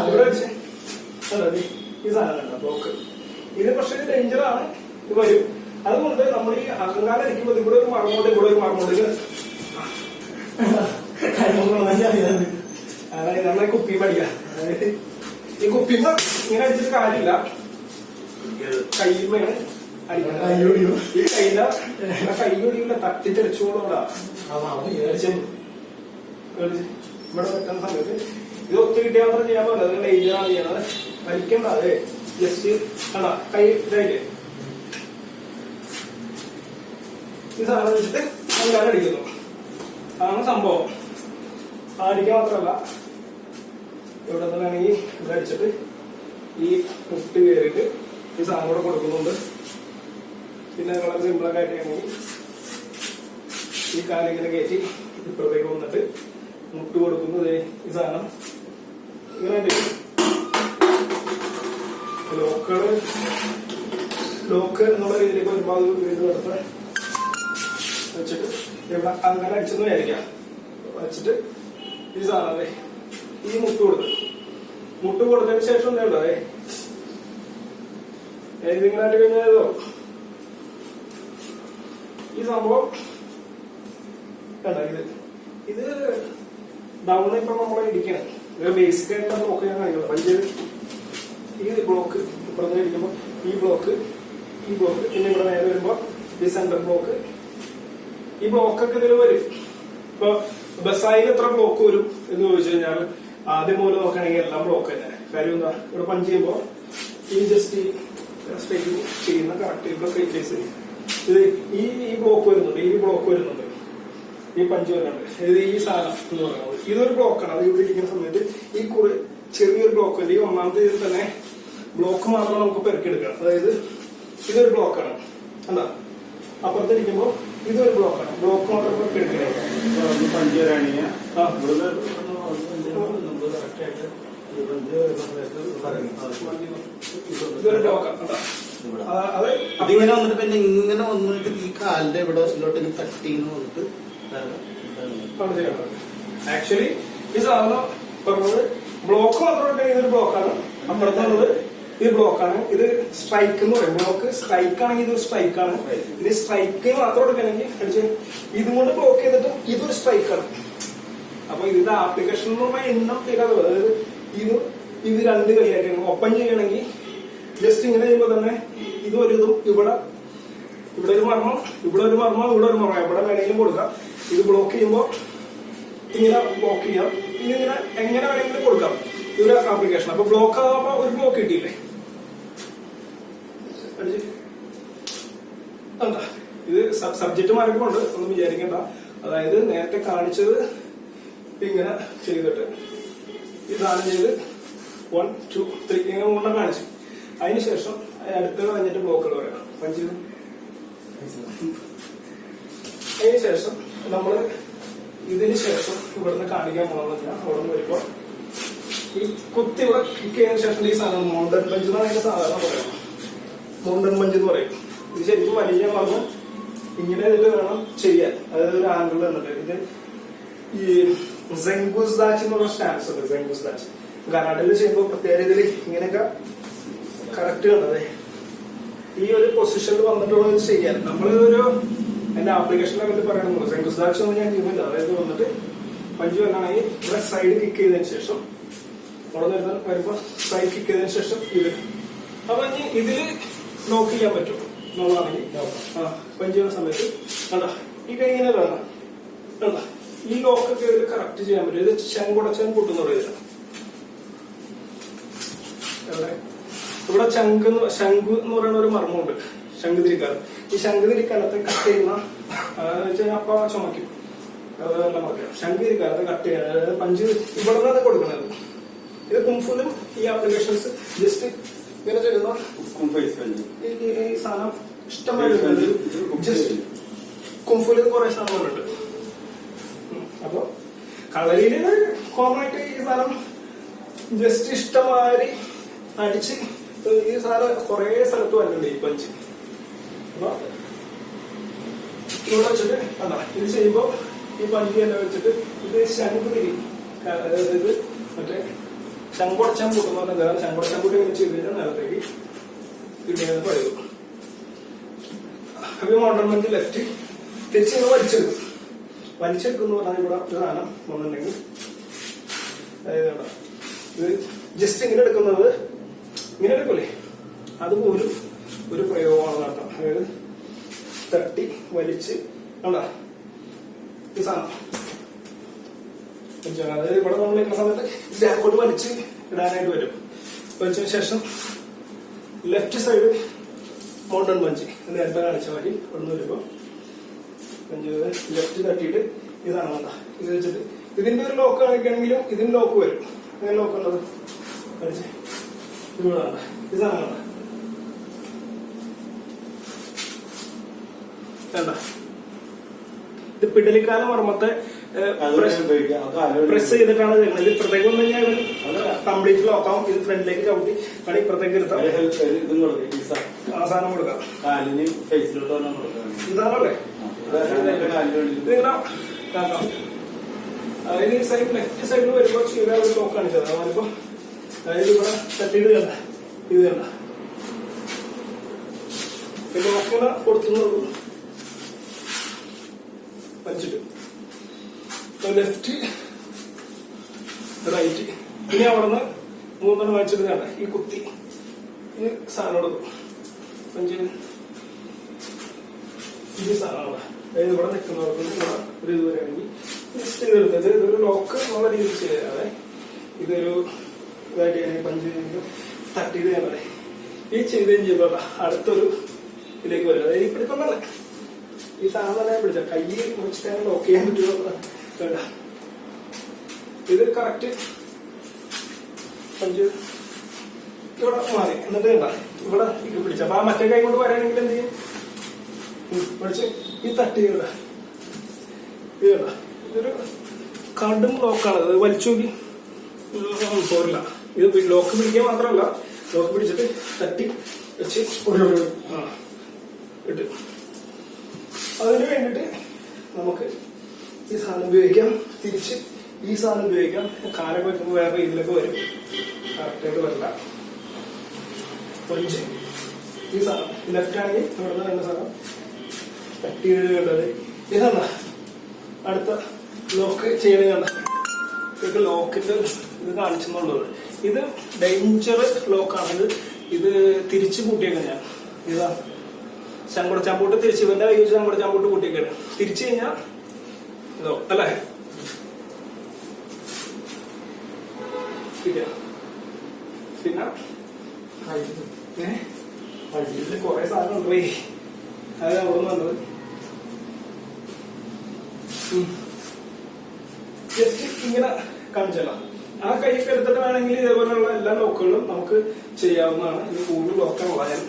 ഇവിടെ വെച്ച് ഈ സാധനം കണ്ട ബ്ലോക്ക്. ഇത് പക്ഷേ ഡേഞ്ചറാണ്, ഇത് വരും. അതുകൊണ്ട് നമ്മൾ ഈ അഹങ്കാരം അടിക്കുമ്പോൾ ഇവിടെ ഒരു മറമോണ്ട് ഇവിടെ ഒരു മറമോണ്ട് അതായത് നമ്മളെ കുപ്പി പഠിക്കാം. അതായത് ഈ കുപ്പിന്ന് ഇങ്ങനെ അടിച്ചിട്ട് കാര്യമില്ല, കയ്യുമ്മയാണ് അടിക്കുന്നത്. ഈ കയ്യില കയ്യൊടിയില്ല തട്ടിത്തെറിച്ചുകൊണ്ടാ ഇവിടെ വെക്കുന്ന സമയത്ത് ഇത് ഒത്തു കിട്ടിയാൽ മാത്രം ചെയ്യാൻ പറ്റില്ല. അത് ഡേഞ്ചറാണ് ചെയ്യണത്. വലിക്കണ്ട, അതെ ജസ്റ്റ് കണ്ടാ കൈ ഇതായില്ലേ ഈ സാധനം വെച്ചിട്ട് അങ്ങനെ അടിക്കുന്നു. അതാണ് സംഭവം. അടിക്കാൻ മാത്രമല്ല ഇവിടെ നിന്ന് വേണമെങ്കിൽ ഇവിടെ അടിച്ചിട്ട് ഈ മുട്ട് കയറിയിട്ട് ഈ സാധനം കൂടെ കൊടുക്കുന്നുണ്ട്. പിന്നെ വളരെ സിമ്പിളൊക്കെ ആയിട്ടാണെങ്കിൽ ഈ കാലിങ്ങനെ കയറ്റി ഇപ്പുറത്തേക്ക് വന്നിട്ട് മുട്ട് കൊടുക്കുന്നത് ഈ സാധനം ഇങ്ങനെ ലോക്ക് എന്നുള്ള രീതിയിലേക്ക് ഒരുപാട് വീട് കൊടുത്ത് വെച്ചിട്ട് ഇവിടെ അങ്ങനെ അടിച്ചെന്ന് വിചാരിക്കാം. വെച്ചിട്ട് ഈ സാധനം ഈ മുട്ട് കൊടുത്തതിന് ശേഷം എന്താ ഉള്ളത് ഇതിങ്ങനെ ആയിട്ട് കഴിഞ്ഞാലോ ഈ സംഭവം കണ്ട ഇത് ഡൗൺ ഇപ്പൊ നമ്മളെ ഇടിക്കണം. ബേസിക് ആയിട്ടുള്ള ബ്ലോക്ക് ഞാൻ കാണിക്കുന്നത്. വലിയ ഈ ബ്ലോക്ക് ഇപ്പുറത്ത് ഇരിക്കുമ്പോൾ ഈ ബ്ലോക്ക് പിന്നെ ഇവിടെ നേരെ വരുമ്പോ ഈ സെന്റർ ബ്ലോക്ക്, ഈ ബ്ലോക്കൊക്കെ ഇതിൽ വരും. ഇപ്പൊ ബസായിൽ എത്ര ബ്ലോക്ക് വരും എന്ന് ചോദിച്ചു കഴിഞ്ഞാൽ ആദ്യം മൂലം നോക്കുകയാണെങ്കിൽ എല്ലാം ബ്ലോക്ക് തന്നെ. കാര്യം എന്താ, ഇവിടെ പഞ്ച് ചെയ്യുമ്പോ ഈ ജസ്റ്റ് സ്ട്രേറ്റ് ചെയ്യുന്ന കറക്റ്റ് ഇവിടെ ഫേസ് ഇത് ഈ ബ്ലോക്ക് വരുന്നുണ്ട്, ഈ ബ്ലോക്ക് വരുന്നുണ്ട്, ഈ പഞ്ച് വരുന്നുണ്ട്. ഇത് ഈ സാധനം എന്ന് പറയുന്നത് ഇതൊരു ബ്ലോക്കാണ്. അത് ഇവിടെ ഇരിക്കുന്ന സമയത്ത് ഈ ചെറിയൊരു ബ്ലോക്ക് ഉണ്ട്. ഈ ഒന്നാമത്തെ ഇതിൽ തന്നെ ബ്ലോക്ക് മാത്രം നമുക്ക് പെറുക്കിയെടുക്കാം. അതായത് ഇതൊരു ബ്ലോക്കാണ്. എന്താ അപ്പുറത്തിരിക്കുമ്പോ ഇതൊരു ബ്ലോക്കാണ്. ബ്ലോക്ക് മാത്രം പെറുക്കിയെടുക്കാം. പഞ്ച് വരാണെങ്കിൽ ഇതൊരു ബ്ലോക്കാണ്. അതിങ്ങനെ വന്നിട്ട് പിന്നെ ഇങ്ങനെ വന്നിട്ട് ഈ കാലിന്റെ ഇവിടെ തട്ടിന്ന് വന്നിട്ട് ആക്ച്വലി ഈ സാധനം പറഞ്ഞത് ബ്ലോക്ക് മാത്രം ഇതൊരു ബ്ലോക്കാണ്. അപ്പുറത്തുള്ളത് ഇത് ബ്ലോക്കാണ്. ഇത് സ്ട്രൈക്ക് എന്ന് പറയും. ബ്ലോക്ക് സ്ട്രൈക്ക് ആണെങ്കിൽ ഇത് സ്ട്രൈക്ക് ആണ്. ഇത് സ്ട്രൈക്ക് മാത്രം എടുക്കണമെങ്കിൽ അടിച്ച് ഇതും കൊണ്ട് ബ്ലോക്ക് ചെയ്തിട്ട് ഇതൊരു സ്ട്രൈക്കാണ്. അപ്പൊ ഇതിന്റെ ആപ്ലിക്കേഷൻ എന്ന് പറഞ്ഞാൽ എണ്ണം തീരാതെ. അതായത് ഇത് രണ്ട് കൈയായിട്ട് ഓപ്പൺ ചെയ്യണമെങ്കിൽ ജസ്റ്റ് ഇങ്ങനെ ചെയ്യുമ്പോൾ തന്നെ ഇതും ഇവിടെ ഒരു മർമ്മം, ഇവിടെ ഒരു മർമ്മം, ഇവിടെ ഒരു മർമ്മം, എവിടെ വേണമെങ്കിലും കൊടുക്കാം. ഇത് ബ്ലോക്ക് ചെയ്യുമ്പോൾ ഇങ്ങനെ ബ്ലോക്ക് ചെയ്യാം. ഇങ്ങനെ എങ്ങനെ വേണമെങ്കിലും കൊടുക്കാം. ഇതൊരു ആപ്ലിക്കേഷൻ. അപ്പൊ ബ്ലോക്ക് ആകുമ്പോ ഒരു ബ്ലോക്ക് കിട്ടിയില്ലേ. ഇത് സബ്ജക്ട് മാറിക്കൊണ്ട് ഒന്നും വിചാരിക്കണ്ട. അതായത് നേരത്തെ കാണിച്ചത് ഇങ്ങനെ ചെയ്തിട്ട് ഇതാണ് ചെയ്ത് 1 2 3 ഇങ്ങനെ മൂന്നെണ്ണം കാണിച്ചു. അതിനുശേഷം അടുത്ത് കഴിഞ്ഞിട്ട് ബ്ലോക്കുകൾ പറയാം. അതിനുശേഷം നമ്മള് ഇതിന് ശേഷം ഇവിടുന്ന് കാണിക്കാൻ പോകുന്നില്ല. അവിടെ നിന്ന് വരുമ്പോ ഈ കുത്തി ഇവിടെ ക്ലിക്ക് ചെയ്തതിനു ശേഷം ഈ സാധനം മൗണ്ടൻ ബഞ്ച് എന്നാണ് സാധാരണ പറയാം. മൗണ്ടൻ ബഞ്ച് എന്ന് പറയും. ഇത് ശരിക്കും വലിയ മർമ്മം ഇങ്ങനെ ഇതിൽ വേണം ചെയ്യാൻ. അതായത് ഒരു ആംഗിൾ തന്നിട്ട് ഇത് ഈ സെങ്കുസ് ദാച്ച് എന്ന് പറഞ്ഞ സ്റ്റാൻസ് ഉണ്ട്. സെങ്കുസ് ദാച്ച് കർണാടകയിൽ ചെയ്യുമ്പോൾ പ്രത്യേക രീതിയിൽ ഇങ്ങനെയൊക്കെ കറക്റ്റ് കണ്ടത് ഈ ഒരു പൊസിഷനിൽ വന്നിട്ടുള്ള ഇത് ചെയ്യാൻ. നമ്മളൊരു എന്റെ ആപ്ലിക്കേഷനെ പറ്റി പറയുന്നത് സെങ്കുസ് ദാച്ച് ഒന്നും ഞാൻ ചെയ്യുന്നില്ല. അതായത് വന്നിട്ട് പഞ്ച് വന്നാണെങ്കിൽ ഇവിടെ സൈഡ് കിക്ക് ചെയ്തതിനു ശേഷം അവിടെ വരുമ്പോ സൈഡ് കിക്ക് ചെയ്തതിനു ശേഷം ഇത് അപ്പൊ ഇനി ഇതില് ലോക്ക് ചെയ്യാൻ പറ്റും എന്നുള്ളതാണെങ്കിൽ പഞ്ച് ചെയ്യുന്ന സമയത്ത് കണ്ടാ ഈ കൈ ഇങ്ങനെ വേണം. കണ്ടാ ഈ ലോക്കൊക്കെ ഇതിൽ കറക്റ്റ് ചെയ്യാൻ പറ്റും. ഇത് ചെങ്കുടച്ചാൻ പൊട്ടുന്ന പറയുന്നത്. ഇവിടെ ശംഖ് എന്ന് പറയുന്ന ഒരു മർമ്മമുണ്ട്. ശംഖ് തിരിക്കാറ്. ഈ ശംഖ് തിരിക്കാലത്തെ കട്ട് ചെയ്യുന്ന അപ്പ ചുമക്കും. അതെല്ലാം പറയാം. ശംഖ് തിരിക്കാലത്തെ കട്ട് ചെയ്യാൻ അതായത് പഞ്ച് ഇവിടെ നിന്നാണ് കൊടുക്കുന്നത്. ഇത് കുംഫുലും ഈ ആപ്ലിക്കേഷൻസ് ജസ്റ്റ് ഇങ്ങനെ ചെയ്യുന്ന ഈ സാധനം ഇഷ്ടമായിട്ട് ജസ്റ്റ് കുംഫുല് കുറെ സാധനങ്ങളുണ്ട്. അപ്പൊ കളരിയില് കോമൺ ആയിട്ട് ഈ സാധനം ജസ്റ്റ് ഇഷ്ടമാതിരി അടിച്ച് ഈ സാധനം കുറെ സ്ഥലത്ത് വരുന്നുണ്ട് ഈ പഞ്ച്. അപ്പൊ ഇവിടെ വെച്ചിട്ട് അതാ ഇത് ചെയ്യുമ്പോ ഈ പഞ്ച് എല്ലാം വെച്ചിട്ട് ഇത് ശംഖ് തിരി ഇത് മറ്റേ ശങ്കുടച്ചാൻ കൂട്ടുന്ന പറഞ്ഞാൽ ശങ്കുടച്ചാൻ കൂട്ടി ഇങ്ങനെ ചെയ്ത് കഴിഞ്ഞാൽ നേരത്തേക്ക് കിട്ടിയെന്ന് പറയുന്നു. അപ്പൊ മോഡേൺ മഞ്ച് ലെഫ്റ്റ് തിരിച്ച് വലിച്ചെടുക്കും. വലിച്ചെടുക്കും എന്ന് പറഞ്ഞാൽ ഇവിടെ ഒരു സാധനം വന്നിട്ടുണ്ടെങ്കിൽ അതായത് ഇത് ജസ്റ്റ് ഇങ്ങനെ എടുക്കുന്നത് ഇങ്ങനെ എടുക്കൂലേ അതുപോലും ഒരു പ്രയോഗമാണ് നടത്താം. അതായത് തട്ടി വലിച്ച് കണ്ടാ ഈ സാധനം അതായത് ഇവിടെ നമ്മൾ ഇടുന്ന സമയത്ത് ബാക്കോട്ട് വലിച്ച് ഇടാനായിട്ട് വരും. വലിച്ചതിന് ശേഷം ലെഫ്റ്റ് സൈഡ് മൗണ്ടൻ പഞ്ച് നേരത്തെ കാണിച്ച മാതിരി ഇവിടുന്ന് വരുമ്പോ പഞ്ച് ലെഫ്റ്റ് തട്ടിയിട്ട് ഇതാണ് വേണ്ട ഇത് വെച്ചിട്ട് ഇതിന്റെ ഒരു ലോക്ക് കാണിക്കണമെങ്കിലും ഇതിന് ലോക്ക് വരും. അങ്ങനെ ലോക്ക് ഉള്ളത് വലിച്ച് ഇവിടെ വേണ്ട ഇതാണ് വേണ്ട വേണ്ട ഇത് പിടലിക്കാല മർമ്മത്തെ പ്രസ് ചെയ്തിട്ടാണ് വരുന്നത്. ഇത് ഇപ്പുറത്തേക്ക് വന്നു കഴിഞ്ഞാൽ കംപ്ലീറ്റ് ലോക്കാവും. ഇത് ഫ്രണ്ടിലേക്ക് ചവിട്ടി കളി ഇപ്പുറത്തേക്ക് എടുത്താം. അവസാനം കൊടുക്കാം. ഇതാണല്ലേ ഇതിങ്ങനെ കാക്കാം. അതായത് ഈ സൈഡ് ലെഫ്റ്റ് സൈഡിൽ വരുമ്പോൾ ചെയ്ത ഒരു ലോക്ക് കാണിച്ചത്. അതിപ്പോ അതായത് ഇവിടെ തട്ടിയിട്ട് കണ്ട ഇത് കണ്ട ലോക്കിനെ കൊടുത്തു വലിച്ചിട്ട് ലെഫ്റ്റ് റൈറ്റ് ഇനി അവിടെ നിന്ന് മൂന്നെണ്ണം വലിച്ചിട്ട് കണ്ട ഈ കുത്തി ഈ സാധനം കൊടുക്കും. ഈ സാധനമാണ് അതായത് ഇവിടെ നിൽക്കുന്നവർക്ക് ഒരു ഇത് വരികയാണെങ്കിൽ ജസ്റ്റ് ചെയ്തെടുത്തത് ഇതൊരു ലോക്ക് എന്നുള്ള രീതിയിൽ ചെയ്യാതെ ഇതൊരു ഇതായിട്ട് പഞ്ച് തട്ടിയത് കണ്ടേ ഈ ചെയ്തേം ചെയ്യുമ്പോൾ അടുത്തൊരു ഇതിലേക്ക് വരും. അതായത് ഈ പിടിക്കൊന്നല്ലേ ഈ സാധനം തന്നെ പിടിച്ച കൈ മുറിച്ചിട്ട് ലോക്ക് ചെയ്യാൻ പറ്റുമോ വേണ്ട. ഇത് കറക്റ്റ് പഞ്ച് ഇവിടെ മാറി എന്നിട്ട് വേണ്ട ഇവിടെ ഇത് പിടിച്ച അപ്പൊ ആ മറ്റേ കൈ കൊണ്ട് വരാണെങ്കിൽ എന്ത് ചെയ്യും പിടിച്ച് ഈ തട്ടി ഇത് വേണ്ട. ഇതൊരു കടും ലോക്കാണ്. അത് വലിച്ചു നോക്കി പോരില്ല. ഇത് ലോക്ക് പിടിക്കാൻ മാത്രമല്ല ലോക്ക് പിടിച്ചിട്ട് തട്ടി വെച്ച് ഇട്ട് അതിന് വേണ്ടിട്ട് നമുക്ക് ഈ സാധനം ഉപയോഗിക്കാം. തിരിച്ച് ഈ സാധനം ഉപയോഗിക്കാം. കാലൊക്കെ വെക്കുമ്പോൾ വേറെ ഇതിലൊക്കെ വരും. കറക്റ്റായിട്ട് വരില്ല. പഞ്ച് ഈ സാധനം ലെഫ്റ്റ് ആണെങ്കിൽ ഇവിടുന്ന് രണ്ട് സാധനം കട്ടി കണ്ടത് ഇതാണ് അടുത്ത ലോക്ക് ചെയ്യണ കണ്ട ഇതൊക്കെ ലോക്കിന്റെ ഇത് കാണിച്ചെന്നുള്ളത്. ഇത് ഡേഞ്ചർ ലോക്കാണ്. ഇത് തിരിച്ചു കൂട്ടിയേക്കാം ഞാൻ. ഇതാ ചമ്പൂട്ട് തിരിച്ച് ഇവന്റെ കൈ വെച്ച് ചമ്പൂട്ട് കൂട്ടിയേക്കാണ്. തിരിച്ചു കഴിഞ്ഞാൽ ഇതോ അല്ലേ പിന്നെ ഇതില് കൊറേ സാധനം ഉണ്ട് പോയി. അത് അവിടെ വന്നത് ജസ്റ്റ് ഇങ്ങനെ കാണിച്ചല്ല. ആ കൈയൊക്കെ എടുത്തിട്ട് വേണമെങ്കിൽ ഇതേപോലെയുള്ള എല്ലാ ലോക്കുകളും നമുക്ക് ചെയ്യാവുന്നതാണ്. ഇത് കൂടുതൽ ലോക്കാണുള്ള ഞാൻ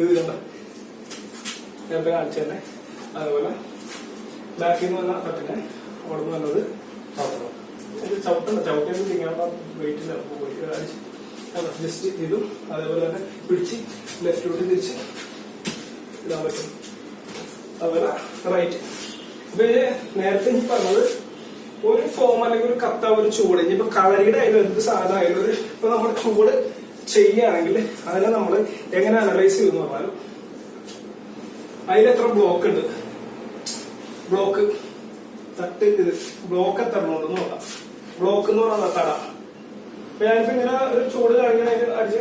ഇത് കണ്ട നേരത്തെ കാണിച്ചു തന്നെ. അതുപോലെ ബാക്കിൽ നിന്ന് വന്ന പറ്റിനെ അവിടെ നിന്ന് വന്നത് ചവിട്ടൊന്നും ചെയ്യാനുള്ള വെയിറ്റില്ല. ജസ്റ്റ് ഇതും അതേപോലെ തന്നെ പിടിച്ച് ലെഫ്റ്റിലോട്ട് തിരിച്ച് ഇടാൻ പറ്റും. അതുപോലെ റൈറ്റ്. അപ്പൊ ഇത് നേരത്തെ എനിക്ക് പറഞ്ഞത് ഒരു ഫോം അല്ലെങ്കിൽ ഒരു കത്ത ഒരു ചൂട് ഇനിയിപ്പോ കളരിയുടെ ആയാലും എന്ത് സാധനം ആയാലും ഒരു ഇപ്പൊ നമ്മൾ ചൂട് ചെയ്യുകയാണെങ്കിൽ അതിനെ നമ്മൾ എങ്ങനെ അനലൈസ് ചെയ്യുന്നു പറഞ്ഞാൽ അതിലെത്ര ബ്ലോക്ക് ഉണ്ട്, ബ്ലോക്ക് തട്ട് ഇത് ബ്ലോക്ക് എത്ര ഉണ്ടെന്ന് നോക്കാം. ബ്ലോക്ക് എന്ന് പറഞ്ഞാൽ തട. അപ്പൊ ഞാനിപ്പോ ഇങ്ങനെ ഒരു ചൂട് കഴിഞ്ഞ അടിച്ച്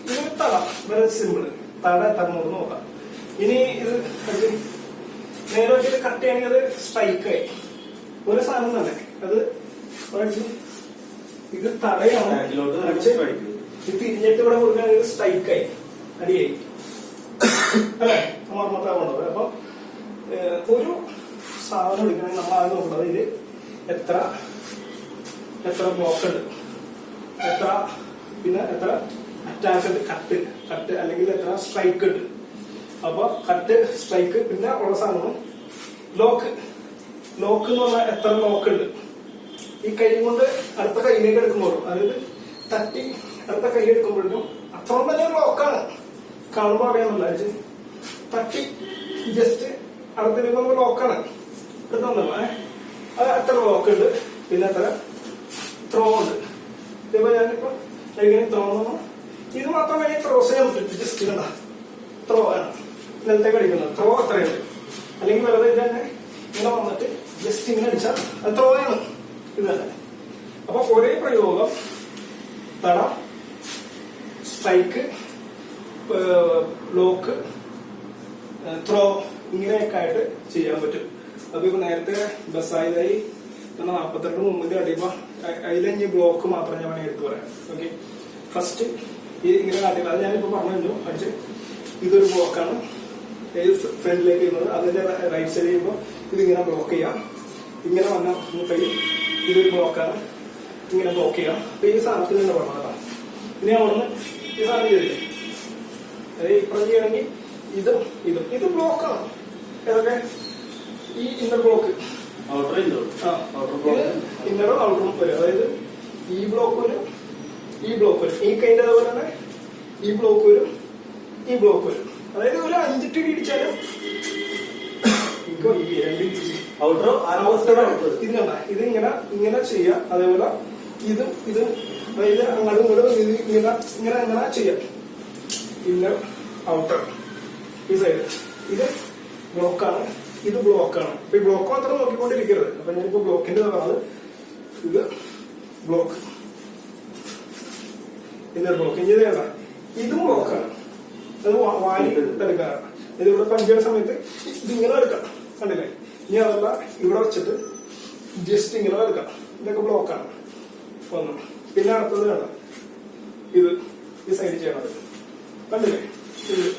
ഇങ്ങനെ തട വളരെ സിമ്പിള് തട എത്ര ഉണ്ടെന്ന് നോക്കാം. ഇനി ഇത് അടിച്ച് നേരെ വെച്ചിട്ട് കട്ട് ചെയ്യണമെങ്കിൽ അത് സ്ട്രൈക്കായി ഒരു സാധനം തന്നെ അത് ഇത് തടയാണ്. ഇത് തിരിഞ്ഞിട്ട് ഇവിടെ കൊടുക്കുകയാണെങ്കിൽ സ്ട്രൈക്കായി അടിയായി അല്ലെ മർമ്മത്താവുന്നത്. അപ്പൊ ഒരു സാധനം എടുക്കണമെങ്കിൽ നമ്മൾ ആദ്യം നോക്കുന്നത് ഇതിൽ എത്ര ബ്ലോക്ക് ഉണ്ട്, എത്ര പിന്നെ എത്ര അറ്റാച്ച്ഡ് കട്ട് അല്ലെങ്കിൽ എത്ര സ്ട്രൈക്ക് ഉണ്ട്. അപ്പൊ കട്ട് സ്ട്രൈക്ക് പിന്നെ ഉള്ള സാധനം ലോക്ക് എന്ന് പറഞ്ഞാൽ എത്ര ലോക്ക് ഉണ്ട്. ഈ കൈ കൊണ്ട് അടുത്ത കൈയിലേക്ക് എടുക്കുമ്പോഴും അതായത് തട്ടി അടുത്ത കൈ എടുക്കുമ്പോഴേക്കും അത്രയും തന്നെ ലോക്കാണ്. കാണുമ്പോൾ അറിയാമല്ല തട്ടി ജസ്റ്റ് അടുത്തേക്ക് ലോക്കാണ് എടുത്തോണ്ടല്ലോ. അത് എത്ര ലോക്ക് ഉണ്ട് പിന്നെ എത്ര ത്രോ ഉണ്ട്. ഇതേപോലെ ഞാനിപ്പോ എങ്ങനെ ത്രോ ഇത് മാത്രം വേണമെങ്കിൽ ത്രോ ചെയ്യാൻ പറ്റും. ജസ്റ്റ് കണ്ട ത്രോ ആണ് നിലത്തേക്ക് അടിക്കുന്നത്. ത്രോ അത്രയുണ്ട്. അല്ലെങ്കിൽ വെറുതെ തന്നെ ഇങ്ങനെ വന്നിട്ട് ജസ്റ്റ് ഇങ്ങനെ അടിച്ചാൽ അത് ത്രോ ആണ്. ഇത് തന്നെ. അപ്പൊ ഒരേ പ്രയോഗം തട, സ്ട്രൈക്ക്, ലോക്ക്, ത്രോ ഇങ്ങനെയൊക്കെ ആയിട്ട് ചെയ്യാൻ പറ്റും. അപ്പൊ ഇപ്പൊ നേരത്തെ ബസായി 42 മുമ്പിന്റെ അടിയപ്പോ അതിലഞ്ഞ് ബ്ലോക്ക് മാത്രം ഞാൻ വേണമെങ്കിൽ എടുത്തു പറയാം. ഓക്കെ, ഫസ്റ്റ് ഇങ്ങനെ കാട്ടില്ല. അത് ഞാനിപ്പോ പറഞ്ഞു അടിച്ച് ഇതൊരു ബ്ലോക്കാണ് ഫ്രണ്ടിലേക്ക് ചെയ്യുന്നത്. അതിന്റെ റൈറ്റ് സൈഡ് ചെയ്യുമ്പോൾ ഇതിങ്ങനെ ബ്ലോക്ക് ചെയ്യാം. ഇങ്ങനെ വന്ന കൈ ഇതൊരു ബ്ലോക്കാണ്, ഇങ്ങനെ ബ്ലോക്ക് ചെയ്യാം. അപ്പൊ ഈ സാധനത്തിൽ നിന്ന് പറഞ്ഞതാണ്. ഇനി അവിടുന്ന് ഈ സാധനം ചെയ്തില്ലേ, അതായത് ഇപ്പുറം ചെയ്യണമെങ്കിൽ ഇത് ബ്ലോക്കാണ്. ഏതൊക്കെ ഈ ഇന്നർ ബ്ലോക്ക് ഇന്നറും ഔട്ടറും വരും. അതായത് ഈ ബ്ലോക്ക് വരും, ഈ ബ്ലോക്ക് വരും. ഈ കൈൻ്റെ അതുപോലെ തന്നെ ഈ ബ്ലോക്ക് വരും, ഈ ബ്ലോക്ക് വരും. അതായത് ഒരു 5 ടി ഇടിച്ചാലും ഇത് ഇങ്ങനെ ചെയ്യാം. അതേപോലെ ഇത് അതായത് അങ്ങോട്ടും ഇങ്ങോട്ടും ഇങ്ങനെ ചെയ്യാം. ഇന്നർ ഔട്ടർ ഈ സൈഡ് ഇത് ബ്ലോക്കാണ്, ഇത് ബ്ലോക്കാണ്. അപ്പൊ ഈ ബ്ലോക്ക് മാത്രം നോക്കിക്കൊണ്ടിരിക്കരുത്. അപ്പൊ ഞാനിപ്പോ ബ്ലോക്കിന്റെ പറഞ്ഞത് ഇത് ബ്ലോക്ക്, ഇന്നർ ബ്ലോക്ക്. ഇനി ഇതും ബ്ലോക്കാണ്. അത് വാരി എടുക്കാറാണ്. ഇതിവിടെ പഞ്ചുന്ന സമയത്ത് ഇതിങ്ങനെ എടുക്കാം. കണ്ടില്ലേ? ഇനി അതല്ല ഇവിടെ വെച്ചിട്ട് ജസ്റ്റ് ഇങ്ങനെ എടുക്കാം. ഇതൊക്കെ ബ്ലോക്കാണ് ഒന്ന്. പിന്നെ അടുത്തത് വേണ്ട ഇത് ഈ സൈഡ് ചെയ്യണത്. കണ്ടില്ലേ?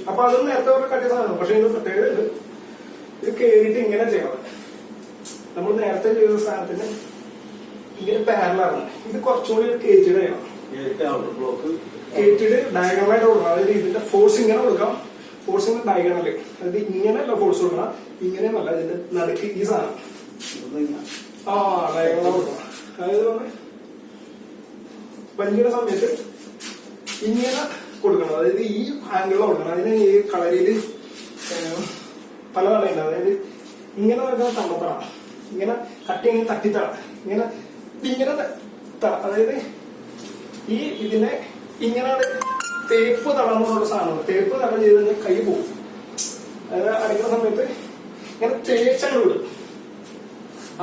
അപ്പൊ അതൊന്നും നേരത്തെ കട്ടിയ സാധനം. പക്ഷെ ഇത് പ്രത്യേകത ഉണ്ട്. ഇത് കേറിയിട്ട് ഇങ്ങനെ ചെയ്യണം. നമ്മൾ നേരത്തെ ചെയ്ത സാധനത്തിന് ഇങ്ങനെ പാരലാണ്. ഇത് കുറച്ചുകൂടി കേറ്റിഡ് ചെയ്യണം. കേറ്റിഡ് ഡയഗണലായിട്ട് കൊടുക്കണം. അതായത് ഇതിന്റെ ഫോഴ്സ് ഇങ്ങനെ കൊടുക്കാം. ഫോഴ്സിന് ഡയഗണല്. അതായത് ഇങ്ങനെയല്ല ഫോഴ്സ് കൊടുക്കണം, ഇങ്ങനെയല്ല. ഇതിന്റെ നടുക്ക് ഈ സാധനം ഡയഗണല കൊടുക്കണം. അതായത് പഞ്ചിയുടെ സമയത്ത് ഇങ്ങനെ കൊടുക്കണം. അതായത് ഈ ആംഗിളിൽ കൊടുക്കണം. അതിന് ഈ കളരിയില് പല കളയുണ്ട്. അതായത് ഇങ്ങനെ നടക്കുന്ന തള്ളത്തറ, ഇങ്ങനെ കട്ടി ഇങ്ങനെ തട്ടിത്തറ, ഇങ്ങനെ തറ. അതായത് ഇതിനെ ഇങ്ങനെയാണ് തേപ്പ് തടമെന്നുള്ള സാധനമാണ്. തേപ്പ് തടം ചെയ്ത് കഴിഞ്ഞാൽ കൈ പോകും. അതായത് അടിക്കുന്ന സമയത്ത് ഇങ്ങനെ തേച്ചങ്ങ് വിടും.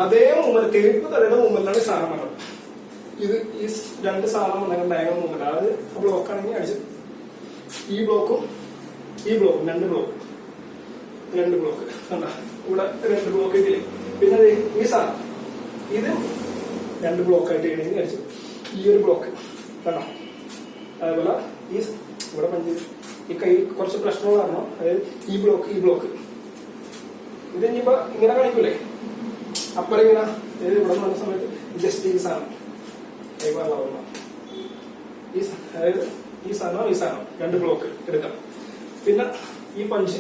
അതേ മൂവ്മെന്റ്, തേപ്പ് തടയുടെ മൂവ്മെന്റാണ് ഈ സാധനം വേണ്ടത്. ഇത് ഈ രണ്ട് സാധനം ഉണ്ടെങ്കിൽ ഡയഗണൽ മൂവ്മെന്റ്. അതായത് ബ്ലോക്കാണെങ്കിൽ അടിച്ച് ഈ ബ്ലോക്കും ഈ ബ്ലോക്കും രണ്ട് ബ്ലോക്ക് കണ്ട ഇവിടെ 2 ബ്ലോക്ക് ഇട്ടില്ലേ. പിന്നെ ഈ സാധനം ഇത് 2 ബ്ലോക്കായിട്ട് ഇടണമെങ്കിൽ അടിച്ച് ഈ ഒരു ബ്ലോക്ക് കണ്ടോ. അതേപോലെ ഈ ഇവിടെ പഞ്ച് ഈ കൈ കുറച്ച് പ്രശ്നങ്ങൾ കാരണം അതായത് ഈ ബ്ലോക്ക് ഇത് ഇനിയിപ്പോ ഇങ്ങനെ കാണിക്കൂലേ അപ്പുറം ഇങ്ങനെ. അതായത് ഇവിടെ വന്ന സമയത്ത് ജസ്റ്റ് ഈ സാധനം കൈ പറഞ്ഞ അതായത് ഈ സാധനം 2 ബ്ലോക്ക് എടുക്കാം. പിന്നെ ഈ പഞ്ച്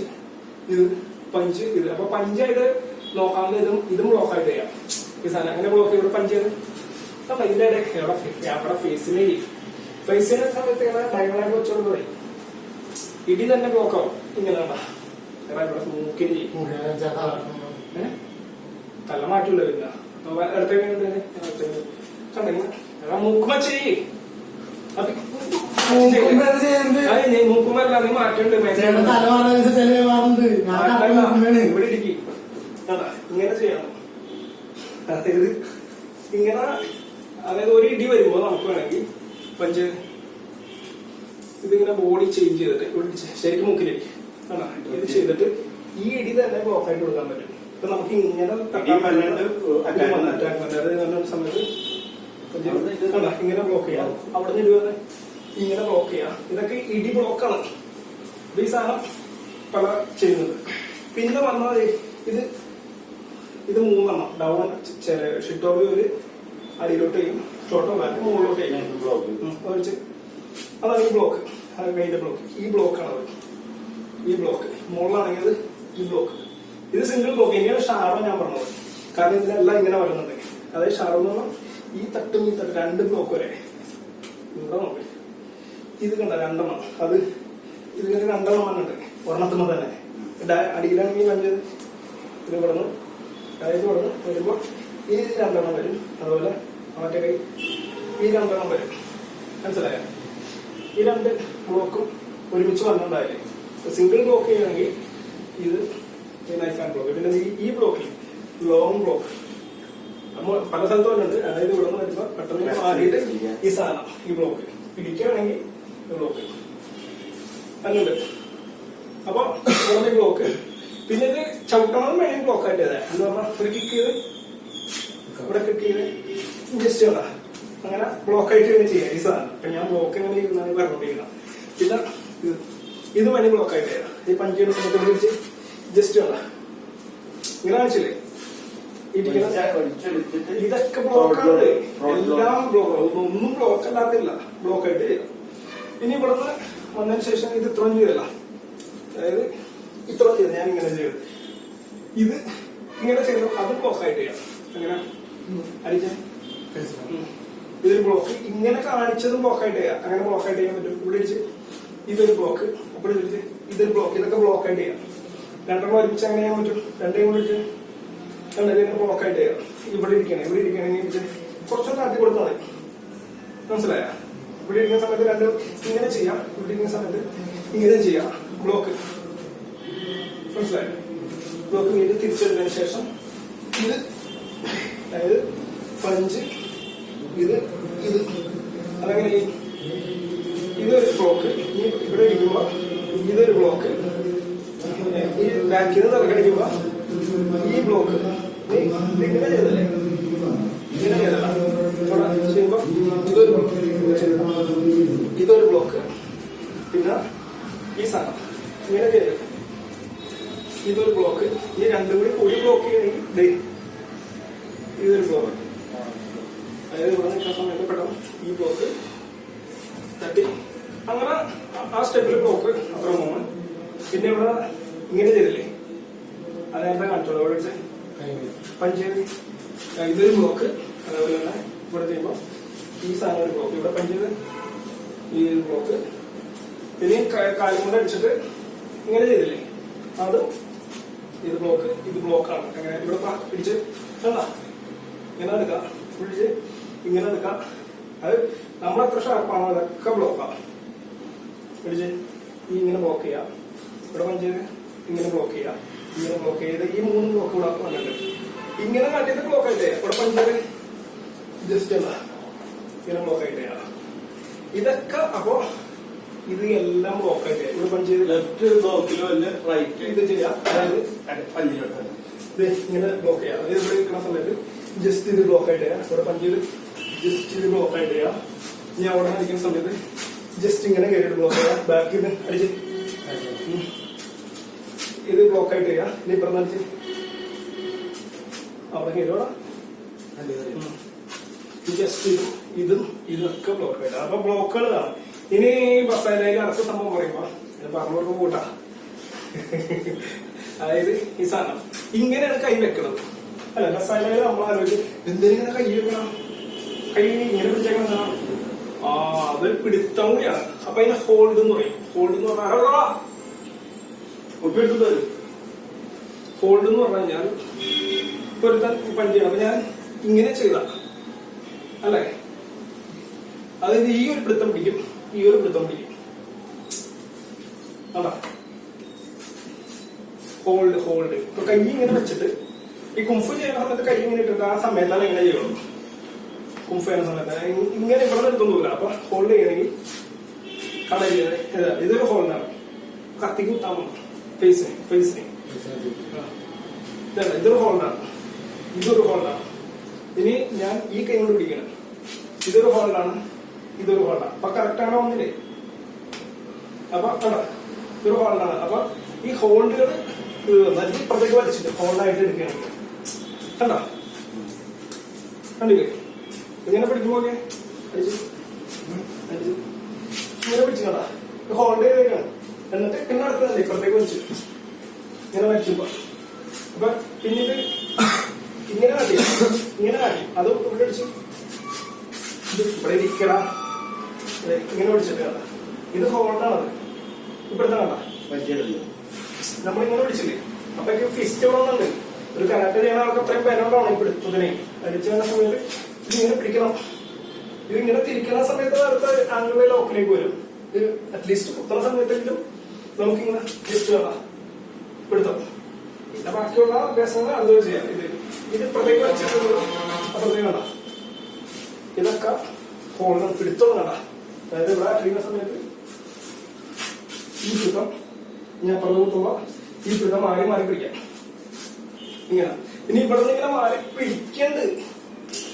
ഇത് അപ്പൊ പഞ്ചായിട്ട് നോക്കാവുന്ന ഇതും ബ്ലോക്കായിട്ട് ചെയ്യാം. ഈ സാധനം അങ്ങനെ ബ്ലോക്ക് ഇവിടെ പഞ്ച് ചെയ്ത് അപ്പൊ ഇതിന്റെ അവിടെ ഫേസിനെ സമയത്ത് ഇങ്ങനെ ഡയഗണലായിട്ട് വെച്ചോണ്ട് പോയി ഇടി തന്നെ ബ്ലോക്കാവും. ഇങ്ങനെ ഇവിടെ മൂക്കിന് തല മാറ്റൂല. പിന്നെ അടുത്തേക്ക് കണ്ടെങ്കിൽ മൂക്കുമ്പ ചെയ്യേ മൂക്കുമ്പല്ല നീ മാറ്റുണ്ട് ഇവിടെ ഇരിക്കും. ഇങ്ങനെ ചെയ്യണം. അതായത് ഇങ്ങനെ അതായത് ഒരു ഇടി വരുമ്പോ നമുക്ക് വേണമെങ്കിൽ പഞ്ച് ഇതിങ്ങനെ ബോഡി ചേഞ്ച് ചെയ്തിട്ട് ഇവിടെ ശരിക്കും മൂക്കിലിരിക്കും. ഇത് ചെയ്തിട്ട് ഈ ഇടി തന്നെ ബ്ലോക്കായിട്ട് കൊടുക്കാൻ പറ്റും. ഇപ്പൊ നമുക്ക് ഇങ്ങനെ സമയത്ത് ഇങ്ങനെ ബ്ലോക്ക് ചെയ്യാം. അവിടെ നിന്ന് ഇടുവന്ന് ഇങ്ങനെ ബ്ലോക്ക് ചെയ്യാം. ഇതൊക്കെ ഇടി ബ്ലോക്കാണ്. ഈ സാധനം പല ചെയ്യുന്നത്. പിന്നെ വന്നാൽ ഇത് 3 ഡൗൺ ഷിറ്റോറി ഒരു അടിയിലോട്ട് ചെയ്യും, ഷോട്ടോ ബാക്ക് മുകളിലോട്ട് ചെയ്യും. അതാണ് ഈ ബ്ലോക്ക്, കൈന്റെ ബ്ലോക്ക്. ഈ ബ്ലോക്കാണ് അത്. ഈ ബ്ലോക്ക് മുകളിലാണെങ്കിൽ ഈ ബ്ലോക്ക്. ഇത് സിംഗിൾ ബ്ലോക്ക്. ഇങ്ങനെ ഷാർവ് ഞാൻ പറഞ്ഞത് കാരണം ഇതിനെല്ലാം ഇങ്ങനെ വരുന്നുണ്ട്. അതായത് ഷാർവ് എന്ന് പറഞ്ഞാൽ ഈ തട്ടും 2 ബ്ലോക്ക് വരെ ഇവിടെ നോക്ക്. ഇത് കണ്ട 2 അത് ഇതിങ്ങനെ 2 ഉണ്ട്. ഒരെണ്ണത്തുമ്പോ തന്നെ അടിയിലാണെങ്കിൽ പഞ്ച് ഇത് കിടന്ന് അതായത് കിടന്ന് വരുമ്പോ ഈ 2 വരും. അതുപോലെ മറ്റേ കൈ ഈ 2 വരും. മനസ്സിലായോ? ഈ 2 ബ്ലോക്കും ഒരുമിച്ച് വന്നിട്ടുണ്ടായില്ലേ. സിംഗിൾ ബ്ലോക്ക് ചെയ്യണമെങ്കിൽ ഇത് നൈഫ് ആൻഡ് ബ്ലോക്ക്. പിന്നെ ഈ ബ്ലോക്കിൽ ലോങ് ബ്ലോക്ക് പല സ്ഥലത്തും ഉണ്ട്. അതായത് ഇവിടെ നിന്ന് വരുമ്പോ പെട്ടെന്ന് മാറിയിട്ട് ഈ സാധനം ഈ ബ്ലോക്ക് പിടിക്കുകയാണെങ്കിൽ ബ്ലോക്ക് അങ്ങനെ. അപ്പൊ ഇവിടെ ബ്ലോക്ക്. പിന്നെ ഇത് ചവിട്ടണം വേണമെങ്കിൽ ബ്ലോക്ക് ആയിട്ട് എന്ന് പറഞ്ഞാൽ ഒരു കിക്ക് ചെയ്ത് ഇവിടെ കിക്ക് ചെയ്ത് ജസ്റ്റ് വേണ്ട അങ്ങനെ ബ്ലോക്ക് ആയിട്ട് ഇങ്ങനെ ചെയ്യാം ഈ സാധനം. അപ്പൊ ഞാൻ ബ്ലോക്ക് എങ്ങനെ ഇരുന്നാണ് പറഞ്ഞോണ്ടിരിക്കണം. പിന്നെ ഇത് വേണമെങ്കിൽ ബ്ലോക്ക് ആയിട്ട് ചെയ്യാം. ഈ പഞ്ചിയുടെ സമയത്ത് പിടിച്ച് ജസ്റ്റ് വേണ്ട ഇങ്ങനെ കാണിച്ചില്ലേ. ഇതൊക്കെ ബ്ലോക്കാണ്. എല്ലാം ബ്ലോക്ക്. ഒന്നും ബ്ലോക്ക് അല്ലാത്തില്ല. ബ്ലോക്ക് ആയിട്ട് ചെയ്യാം. ഇനി ഇവിടുന്ന് വന്നതിന് ശേഷം ഇത് ഇത്രയും ചെയ്തല്ല. അതായത് ഇത്രയും ചെയ്ത് ഞാൻ ഇങ്ങനെ ചെയ്ത് ഇത് ഇങ്ങനെ ചെയ്ത് അത് ബ്ലോക്ക് ആയിട്ട് ചെയ്യാം. അങ്ങനെ അടിച്ച ഇതൊരു ബ്ലോക്ക് ഇങ്ങനെ കാണിച്ചതും ബ്ലോക്ക് ആയിട്ട് ചെയ്യാം. അങ്ങനെ ബ്ലോക്ക് ആയിട്ട് ചെയ്യാൻ പറ്റും. ഇവിടെ ഇടിച്ച് ഇതൊരു ബ്ലോക്ക് അപ്പോൾ ഇടിച്ച് ഇതൊരു ബ്ലോക്ക്. ഇതൊക്കെ ബ്ലോക്ക് ആയിട്ട് ചെയ്യാം. 2 ഒരുമിച്ച് അങ്ങനെ ചെയ്യാൻ പറ്റും. 2 വിളിച്ച് ബ്ലോക്ക് ആയിട്ട് ചെയ്യാം. ഇവിടെ ഇരിക്കണെങ്കിൽ കുറച്ചൊക്കെ ആക്കി കൊടുത്താൽ മതി. മനസ്സിലായ? ഇവിടെ ഇരിക്കുന്ന സമയത്ത് 2 ഇങ്ങനെ ചെയ്യാം. ഇവിടെ ഇരിക്കുന്ന സമയത്ത് ഇങ്ങനെ ചെയ്യാം. ബ്ലോക്ക് മനസ്സിലായോ? ബ്ലോക്ക് ചെയ്ത് തിരിച്ചെടുത്തതിന് ശേഷം ഇത് അതായത് പഞ്ച് ഇത് അതങ്ങനെ ഇതൊരു ബ്ലോക്ക്. ഇവിടെ ഇരിക്കുമ്പോ ഇതൊരു ബ്ലോക്ക്. ഈ ബാക്കിൽ നിന്ന് തിരക്കടിക്കുമ്പോ ഈ ബ്ലോക്ക് ഇങ്ങനെ ചെയ്തല്ലേ. ഇങ്ങനെ ചെയ്തല്ല ചെയ്യുമ്പോ ഇതൊരു ബ്ലോക്ക്. പിന്നെ ഈ സാധനം ഇങ്ങനെ ചെയ്ത് ഇതൊരു ബ്ലോക്ക്. ഈ 2 കൂടി ബ്ലോക്ക് ചെയ്യണമെങ്കിൽ ഇതൊരു ബ്ലോക്ക്. അതായത് ഇവിടെ നിൽക്കുന്ന സമയത്ത് പെട്ടെന്ന് ഈ ബ്ലോക്ക് തട്ടി അങ്ങനെ ആ സ്റ്റെപ്പിൽ ബ്ലോക്ക് അത്ര മൂന്ന്. പിന്നെ ഇവിടെ ഇങ്ങനെ ചെയ്തില്ലേ അത് എന്താ കാണിച്ചോളൂ. ഇവിടെ വെച്ച് പഞ്ച് ഇതൊരു ബ്ലോക്ക്. അതേപോലെ തന്നെ ഇവിടെ ചെയ്യുമ്പോൾ ഈ സാധനം ഒരു ബ്ലോക്ക്. ഇവിടെ പഞ്ച് ചെയ്ത് ഈ ബ്ലോക്ക്. ഇനി കാലം കൊണ്ട് അടിച്ചിട്ട് ഇങ്ങനെ ചെയ്തില്ലേ അത് ഇത് ബ്ലോക്ക്. ഇത് ബ്ലോക്കാണ്. അങ്ങനെ ഇവിടെ പിടിച്ച് ഇങ്ങനെ എടുക്കാം. പിടിച്ച് ഇങ്ങനെ എടുക്കാം. അത് നമ്മളെത്ര ഷാർപ്പാണോ അതൊക്കെ ബ്ലോക്കാണ്. പിടിച്ച് ഇങ്ങനെ ബ്ലോക്ക് ചെയ്യാം. ഇവിടെ പഞ്ച് ഇങ്ങനെ ബ്ലോക്ക് ചെയ്യാം. ഇങ്ങനെ ബ്ലോക്ക് ചെയ്ത് ഈ 3 ബ്ലോക്ക് ഇവിടെ വന്നിട്ടുണ്ട്. ഇങ്ങനെ കാട്ടിയിട്ട് ബ്ലോക്ക് ആയിട്ടേ ഇവിടെ പഞ്ച് ജസ്റ്റ് എന്താ ഇങ്ങനെ ബ്ലോക്ക് ആയിട്ടേ. ഇതൊക്കെ അപ്പോ ഇത് എല്ലാം ബ്ലോക്ക് ആയിട്ടേ. ഇവിടെ പഞ്ച് ലെഫ്റ്റ് ബ്ലോക്കിലോ അല്ലെ റൈറ്റ് ഇത് ചെയ്യാം. അതായത് പഞ്ചിലോട്ട് ഇത് ഇങ്ങനെ ബ്ലോക്ക് ചെയ്യാം. അത് ഇവിടെ നിൽക്കുന്ന സമയത്ത് ജസ്റ്റ് ഇത് ബ്ലോക്ക് ആയിട്ട് ചെയ്യാം. ഇവിടെ പഞ്ച് ചെയ്ത് ജസ്റ്റ് ഇത് ബ്ലോക്ക് ആയിട്ട് ചെയ്യാം. ഇനി അവിടെ അടിക്കുന്ന സമയത്ത് ജസ്റ്റ് ഇങ്ങനെ കയറിയിട്ട് ബ്ലോക്ക് ചെയ്യാം. ബാക്ക് ഇത് അടിച്ച് ഇത് ബ്ലോക്ക് ആയിട്ട് ചെയ്യാം. ഇനി ഇപ്പുറം അടിച്ച് അവിടെ കയറിയോടാ ജസ്റ്റ് ഇതും ഇതൊക്കെ ബ്ലോക്ക് ആയിട്ട്. അപ്പൊ ബ്ലോക്കുകൾ കാണാം. ഇനി ബസ്സായാലും അടുത്ത സംഭവം പറയുമ്പോ പറഞ്ഞവർക്ക് കൂട്ടാ. അതായത് ഈ സാധനം ഇങ്ങനെയാണ് കൈ വെക്കണം. അല്ല ബസ്സായാലും നമ്മൾ ആലോചിച്ച് എന്തിനാ കൈ വെക്കണം, കൈ ഇങ്ങനെ പിടിച്ചേക്കണം. അതൊരു പിടുത്തം കൂടിയാണ്. അപ്പൊ അതിന് ഹോൾഡ് എന്ന് പറയും. ഹോൾഡ് എന്ന് പറഞ്ഞാൽ ഹോൾഡ് എന്ന് പറഞ്ഞു കഴിഞ്ഞാൽ ഇപ്പൊ ഒരു പഞ്ച് ചെയ്യണം. അപ്പൊ ഞാൻ ഇങ്ങനെ ചെയ്ത അല്ലേ, അതായത് ഈ ഒരു പിടുത്തം പിടിക്കും, ഈ ഒരു പിടുത്തം പിടിക്കും. അതാ ഹോൾഡ് ഹോൾഡ്. ഇപ്പൊ കൈ ഇങ്ങനെ വെച്ചിട്ട് ഈ കുംഫു ചെയ്യുന്ന സമയത്ത് കൈ ഇങ്ങനെ ഇട്ടിട്ട് ആ സമയത്താണ് ഇങ്ങനെ ചെയ്യുള്ളൂ. കുംഫു ചെയ്യുന്ന സമയത്ത് ഇങ്ങനെ ഇവിടെ എടുത്തൊന്നുമില്ല. അപ്പൊ ഹോൾഡ് ചെയ്യണമെങ്കിൽ കടയിൽ ഇതൊരു ഹോൾഡാണ്. കത്തി കുത്താൻ ഫേസിന് ഇതൊരു ഹോൾഡാണ്, ഇതൊരു ഹോൾഡാണ്. ഇനി ഞാൻ ഈ കൈ കൊണ്ട് പിടിക്കണം. ഇതൊരു ഹോൾഡാണ്, ഇതൊരു ഹോൾഡാണ്. അപ്പൊ കറക്റ്റ് ആണോ ഒന്നില്ലേ? അപ്പൊ ഇതൊരു ഹോൾഡാണ്. അപ്പൊ ഈ ഹോൾഡുകൾ ഇപ്പുറത്തേക്ക് വലിച്ചിട്ട് ഹോൾഡായിട്ട് എടുക്കുകയാണ്. കണ്ടോ? കണ്ടില്ലേ? ഇങ്ങനെ പിടിക്കുമ്പോ ഇങ്ങനെ പിടിച്ചിട്ടാ ഹോൾഡ് ചെയ്തേക്കാണ്. എന്നിട്ട് പിന്നെ അടുത്തതല്ലേ ഇപ്പുറത്തേക്ക് വലിച്ചു ഇങ്ങനെ വലിച്ചുമ്പോ. അപ്പൊ പിന്നീട് ഇങ്ങനെ കാട്ടി, ഇങ്ങനെ കാട്ടി അത് ഇവിടെ അടിച്ചു ഇവിടെ ഇരിക്കട ഇങ്ങനെ പിടിച്ചിട്ട് കണ്ട. ഇത് ഹോൾഡാണത്. ഇവിടുത്തെ കണ്ട നമ്മളിങ്ങനെ പിടിച്ചില്ലേ. അപ്പൊ ഫിസ്റ്റ് ഇവിടുന്നുണ്ട്. ഒരു കരാട്ടെ ചെയ്യുന്ന ആൾക്ക് അത്രയും പേരുണ്ടാവണം പിടുത്തതിനെ. അടിച്ചു വരുന്ന സമയത്ത് ഇതിങ്ങനെ പിടിക്കണം. ഇതിങ്ങനെ തിരിക്കുന്ന സമയത്ത് അടുത്ത ആംഗിളിലെ ലോക്കിലേക്ക് വരും. ഇത് അറ്റ്ലീസ്റ്റ് കുത്തുന്ന സമയത്തെങ്കിലും നമുക്കിങ്ങനെ ജസ്റ്റ് കാണാം പിടുത്തം. പിന്നെ ബാക്കിയുള്ള അഭ്യാസങ്ങൾ അതുപോലെ ചെയ്യാം. ഇത് ഇപ്പുറത്തേക്ക് വെച്ചിട്ടുള്ളത് അപ്പുറത്തേക്ക് കണ്ട. ഇതൊക്കെ ഹോൾഡ് പിടുത്തം കണ്ട. അതായത് ഇവിടെ അടിക്കുന്ന സമയത്ത് ഈ പിടുത്തം ഞാൻ അപ്പുറത്ത് കുത്തുമ്പോ ഈ പിടുത്തം മാറി മാറി പിടിക്കാം. ഇങ്ങനെ ഇനി ഇവിടെ നിന്ന് ഇങ്ങനെ മാറി പിടിക്കണ്ട്.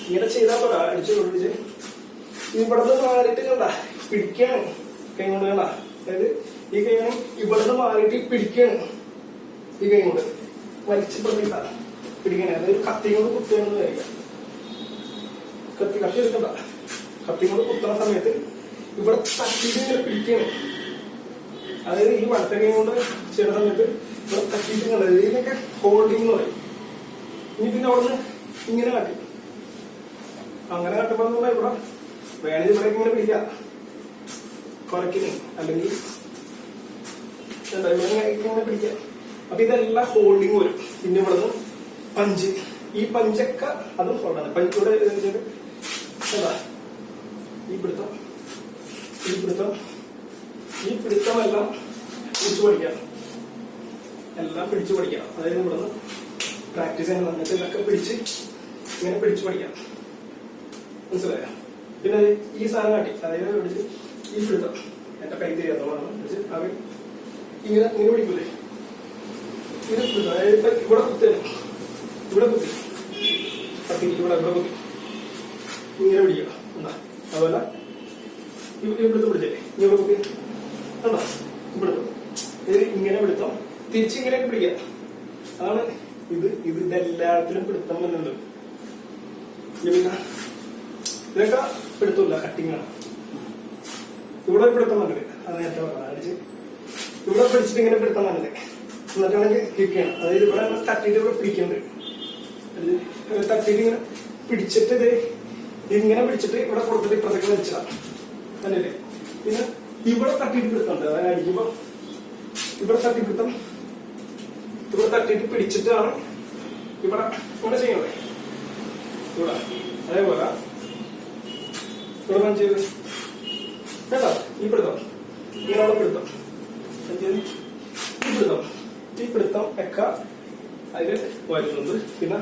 ഇങ്ങനെ ചെയ്താൽ പോരാ. അടിച്ചു പിടിച്ച് ഇവിടെ നിന്ന് മാറിയിട്ട് കണ്ട പിടിക്കാണ് കൈ കൊണ്ട് കണ്ട. അതായത് ഈ കൈ ഇവിടെ നിന്ന് മാറിയിട്ട് പിടിക്കാണ്. ഈ കൈ കൊണ്ട് വലിച്ചു പിടിക്കാ പിടിക്കണേ. അതായത് കത്തി കൊണ്ട് കുത്തുകയെന്ന് കഴിക്കാം. കത്തി എടുക്കണ്ട. കത്തി കൊണ്ട് കുത്തുന്ന സമയത്ത് ഇവിടെ തട്ടിയിട്ട് ഇങ്ങനെ പിടിക്കാണ്. അതായത് ഈ വലത്തെ കൈ കൊണ്ട് ചെയ്യുന്ന സമയത്ത് ഇവിടെ തട്ടിയിട്ട് കണ്ടത് ഇതിനൊക്കെ ഹോൾഡിംഗ് എന്ന് പറയും. ഇനി പിന്നെ അവിടുന്ന് ഇങ്ങനെ കാട്ടി അങ്ങനെ കാട്ടുമ്പോ ഇവിടെ വേണമെങ്കിൽ ഇവിടെ ഇങ്ങനെ പിടിക്കാം കുറയ്ക്കുന്നു. അല്ലെങ്കിൽ ഇങ്ങനെ പിടിക്കാം. അപ്പൊ ഇതെല്ലാം ഹോൾഡിങ് വരും. പിന്നെ ഇവിടെ നിന്ന് പഞ്ച്, ഈ പഞ്ചൊക്കെ അതും ഹോൾഡാണ്. പഞ്ച് ഇവിടെ എന്താ ഈ പിടുത്തം, ഈ പിടുത്തം, ഈ പിടുത്തം എല്ലാം പിടിച്ചു പഠിക്കാം. എല്ലാം പിടിച്ചു പഠിക്കാം. അതായത് ഇവിടെ നിന്ന് പ്രാക്ടീസ് ചെയ്യാൻ വന്നിട്ട് ഇതൊക്കെ പിടിച്ച് ഇങ്ങനെ പിടിച്ചു പഠിക്കാം. മനസ്സിലായോ? പിന്നെ ഈ സാധനം കാട്ടി, അതായത് പിടിച്ച് ഈ പിടുത്തം എന്റെ കൈ தெரியாதവളാണ് പിടിച്ച് അവർ ഇങ്ങനെ ഇങ്ങനെ പിടിക്കൂലേ. ഇത് പിടുത്തം. അതായത് ഇവിടെ കുത്തരുത്, ഇവിടെ കുത്തി കത്തിക്ക് ഇവിടെ ഇവിടെ കുത്തി ഇങ്ങനെ പിടിക്കുക. എന്താ അതുപോലെ ഇവിടുത്തെ പിടിച്ചല്ലേ ഇവിടെ കുത്തി കണ്ടോ ഇവിടുത്തെ ഇത് ഇങ്ങനെ പിടുത്തം തിരിച്ചിങ്ങനെ പിടിക്കുക. അതാണ് ഇതെല്ലാത്തിലും പിടുത്തം വന്നുണ്ട്. പിന്നെ ഇതൊക്കെ പിടുത്തമില്ല, കട്ടിങ് ആണ്. ഇവിടെ പിടുത്തം വന്നത് അത് നേരത്തെ പറഞ്ഞത് അടിച്ച് ഇവിടെ പിടിച്ചിട്ട് ഇങ്ങനെ പിടുത്തം വന്നത്. എന്നിട്ടാണെങ്കിൽ കിക്ക് ചെയ്യണം. അതായത് ഇവിടെ തട്ടിയിട്ട് ഇവിടെ പിടിക്കേണ്ടത്. തട്ടിയിട്ട് ഇങ്ങനെ പിടിച്ചിട്ട് ഇങ്ങനെ പിടിച്ചിട്ട് ഇവിടെ കൊടുത്തിട്ട് ഇപ്പുറത്തേക്ക് വലിച്ചതാണ് അല്ലേ. പിന്നെ ഇവിടെ തട്ടിയിട്ട് പിടുത്തമുണ്ട്. അതായത് അടിക്കുമ്പോ ഇവിടെ തട്ടി പിടുത്തം, ഇവിടെ തട്ടിയിട്ട് പിടിച്ചിട്ടാണ് ഇവിടെ ഇവിടെ ചെയ്യണത്. ഇവിടെ അതേപോലെ ഇവിടെ പഞ്ച് ചെയ്ത് കേട്ടോ. ഈ പിടുത്തം ഇങ്ങനെയുള്ള പിടുത്തം ഈ പിടുത്തം ഒക്കെ അതില് വരുന്നുണ്ട്. പിന്നെ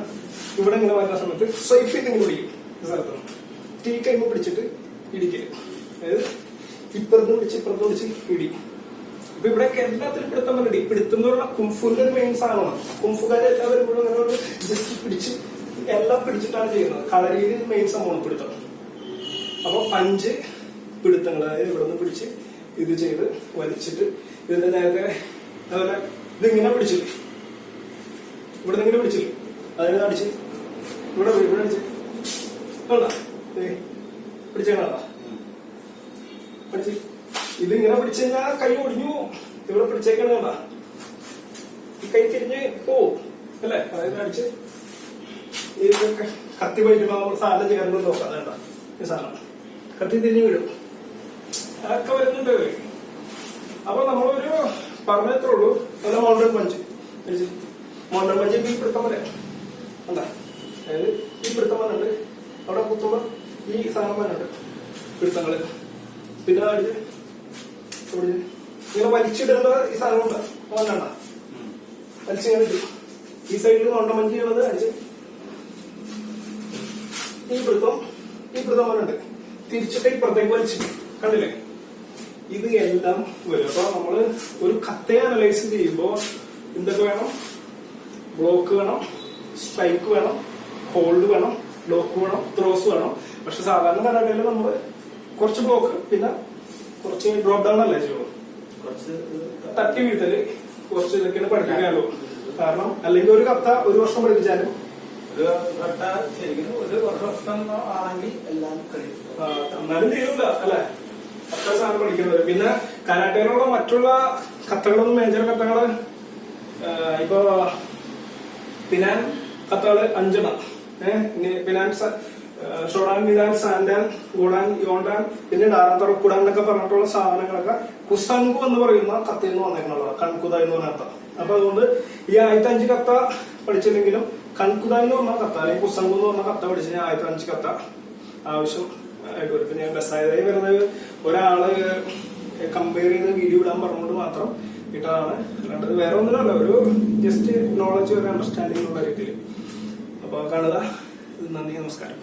ഇവിടെ ഇങ്ങനെ വരുന്ന സമയത്ത് സ്വൈപ്പ് ചെയ്ത് ഇങ്ങനെ പിടിക്കും. ഈ സ്ഥലത്ത് ടീ കൈമ പിടിച്ചിട്ട് ഇടിക്കല്. അതായത് ഇപ്പുറത്ത് പിടിച്ച് ഇടിക്കും. അപ്പൊ ഇവിടെ എല്ലാത്തിലും പിടുത്തം പറഞ്ഞിട്ട് ഈ പിടുത്തം എന്ന് പറഞ്ഞാൽ കുംഫുവിന്റെ ഒരു മെയിൻ സാധനമാണ്. കുംഫുകാരെ എല്ലാവരും ഇവിടെ അങ്ങനെ ജസ്റ്റ് പിടിച്ച് എല്ലാം പിടിച്ചിട്ടാണ് ചെയ്യുന്നത്. കളരിയിൽ മെയിൻ സംഭവമാണ് പിടുത്തം. അപ്പൊ 5 പിടുത്തങ്ങൾ, അതായത് ഇവിടെ നിന്ന് പിടിച്ച് ഇത് ചെയ്ത് വലിച്ചിട്ട് ഇതിന്റെ നേരത്തെ അതുപോലെ ഇതിങ്ങനെ പിടിച്ചില്ലേ, ഇവിടെ നിന്ന് ഇങ്ങനെ പിടിച്ചില്ലേ, അതായത് അടിച്ച് ഇവിടെ അടിച്ച് പിടിച്ചാ പഠിച്ച് ഇതിങ്ങനെ പിടിച്ചു കഴിഞ്ഞാൽ കൈ ഒടിഞ്ഞു പോവും. ഇവിടെ പിടിച്ചേക്കണ ഈ കൈ തിരിഞ്ഞ് പോവും അല്ലെ. അതായത് അടിച്ച് ഈ കത്തി പോയിട്ട് സാധനം ചെയ്യാറുണ്ട് നോക്കാം. അതേണ്ട ഈ സാധനം കത്തി തിരിഞ്ഞ് വീഴും. അതൊക്കെ വരുന്നുണ്ട്. അപ്പൊ നമ്മളൊരു പറഞ്ഞത്രേ ഉള്ളൂ. നല്ല മൗണ്ടൻ പഞ്ച് ഈ പിടുത്തം വരെ എന്താ, അതായത് ഈ പിടുത്തം വന്നുണ്ട്. അവിടെ കുത്തുമ്പോ ഈ സാധനം വന്നുണ്ട് പിടുത്തങ്ങള്. പിന്നെ അടിച്ച് ഇങ്ങനെ വലിച്ചിടുന്ന ഈ സാധനം ഉണ്ട്. വേണ്ട വലിച്ചിങ്ങനെ ഇട്ടു. ഈ സൈഡിൽ മൗണ്ടൻ ചെയ്യണത് അടിച്ച് ഈ പിടുത്തം വന്നുണ്ട്. തിരിച്ചിട്ട് ഇപ്പുറത്തേക്ക് വലിച്ചിട്ട് കണ്ടില്ലേ. ഇത് എല്ലാം വരും. അപ്പൊ നമ്മള് ഒരു കത്തയെ അനലൈസ് ചെയ്യുമ്പോ എന്തൊക്കെ വേണം? ബ്ലോക്ക് വേണം, സ്ട്രൈക്ക് വേണം, ഹോൾഡ് വേണം, ബ്ലോക്ക് വേണം, ത്രോസ് വേണം. പക്ഷെ സാധാരണ കരാട്ടയിൽ നമ്മള് കുറച്ച് ബ്ലോക്ക് പിന്നെ കുറച്ച് ഡ്രോപ്പ് ഡൗൺ അല്ലേ ചെയ്യുള്ളൂ. കുറച്ച് തട്ടി വീഴ്ത്തല്, കുറച്ച് ഇതൊക്കെയാണ് പഠിപ്പിക്കാനുള്ളൂ. കാരണം അല്ലെങ്കിൽ ഒരു കത്ത 1 വർഷം പഠിപ്പിച്ചാലും ഒരു കട്ട ശരിക്കും 1 വർഷം ആണെങ്കിൽ എല്ലാം കഴിയും. എന്നാലും തീരൂല അല്ലെ, അത്ര സാധനം പഠിക്കുന്നത്. പിന്നെ കരാട്ടയിലുള്ള മറ്റുള്ള കത്തകളൊന്നും മേജർ കത്തകള് ഇപ്പൊ പിനാൻ കത്തകള് 5 എണ്ണം. പിനാൻ ഷോഡാൻ, നിഡാൻ, സാൻഡാൻ, ഗോഡാൻ, യോണ്ടാൻ, പിന്നെ ഡാറാൻ, തറക്കുടാൻ എന്നൊക്കെ പറഞ്ഞിട്ടുള്ള സാധനങ്ങളൊക്കെ കുസൻകു എന്ന് പറയുന്ന കത്തിൽ നിന്ന് വന്നേക്കുന്നുള്ളതാണ്. കൺകുത എന്ന് പറഞ്ഞ കത്ത. അപ്പൊ അതുകൊണ്ട് ഈ 1005 കത്ത പഠിച്ചില്ലെങ്കിലും കൺകുത എന്ന് പറഞ്ഞ കത്ത അല്ലെങ്കിൽ കുസൻകു എന്ന് പറഞ്ഞ കത്ത പഠിച്ചു കഴിഞ്ഞാൽ 1005 കത്ത ആവശ്യം ആയിട്ട് വരും. ഇപ്പൊ ഞാൻ ബസ്സായതായി വരുന്നത് ഒരാള് കമ്പയർ ചെയ്ത് വീഡിയോ ഇടാൻ പറഞ്ഞുകൊണ്ട് മാത്രം ഇട്ടതാണ്. അല്ലാണ്ട് വേറെ ഒന്നിനല്ല, ഒരു ജസ്റ്റ് നോളജ്, ഒരു അണ്ടർസ്റ്റാൻഡിംഗ് ഉള്ള രീതിയിൽ. അപ്പൊ കാണുക. നന്ദി, നമസ്കാരം.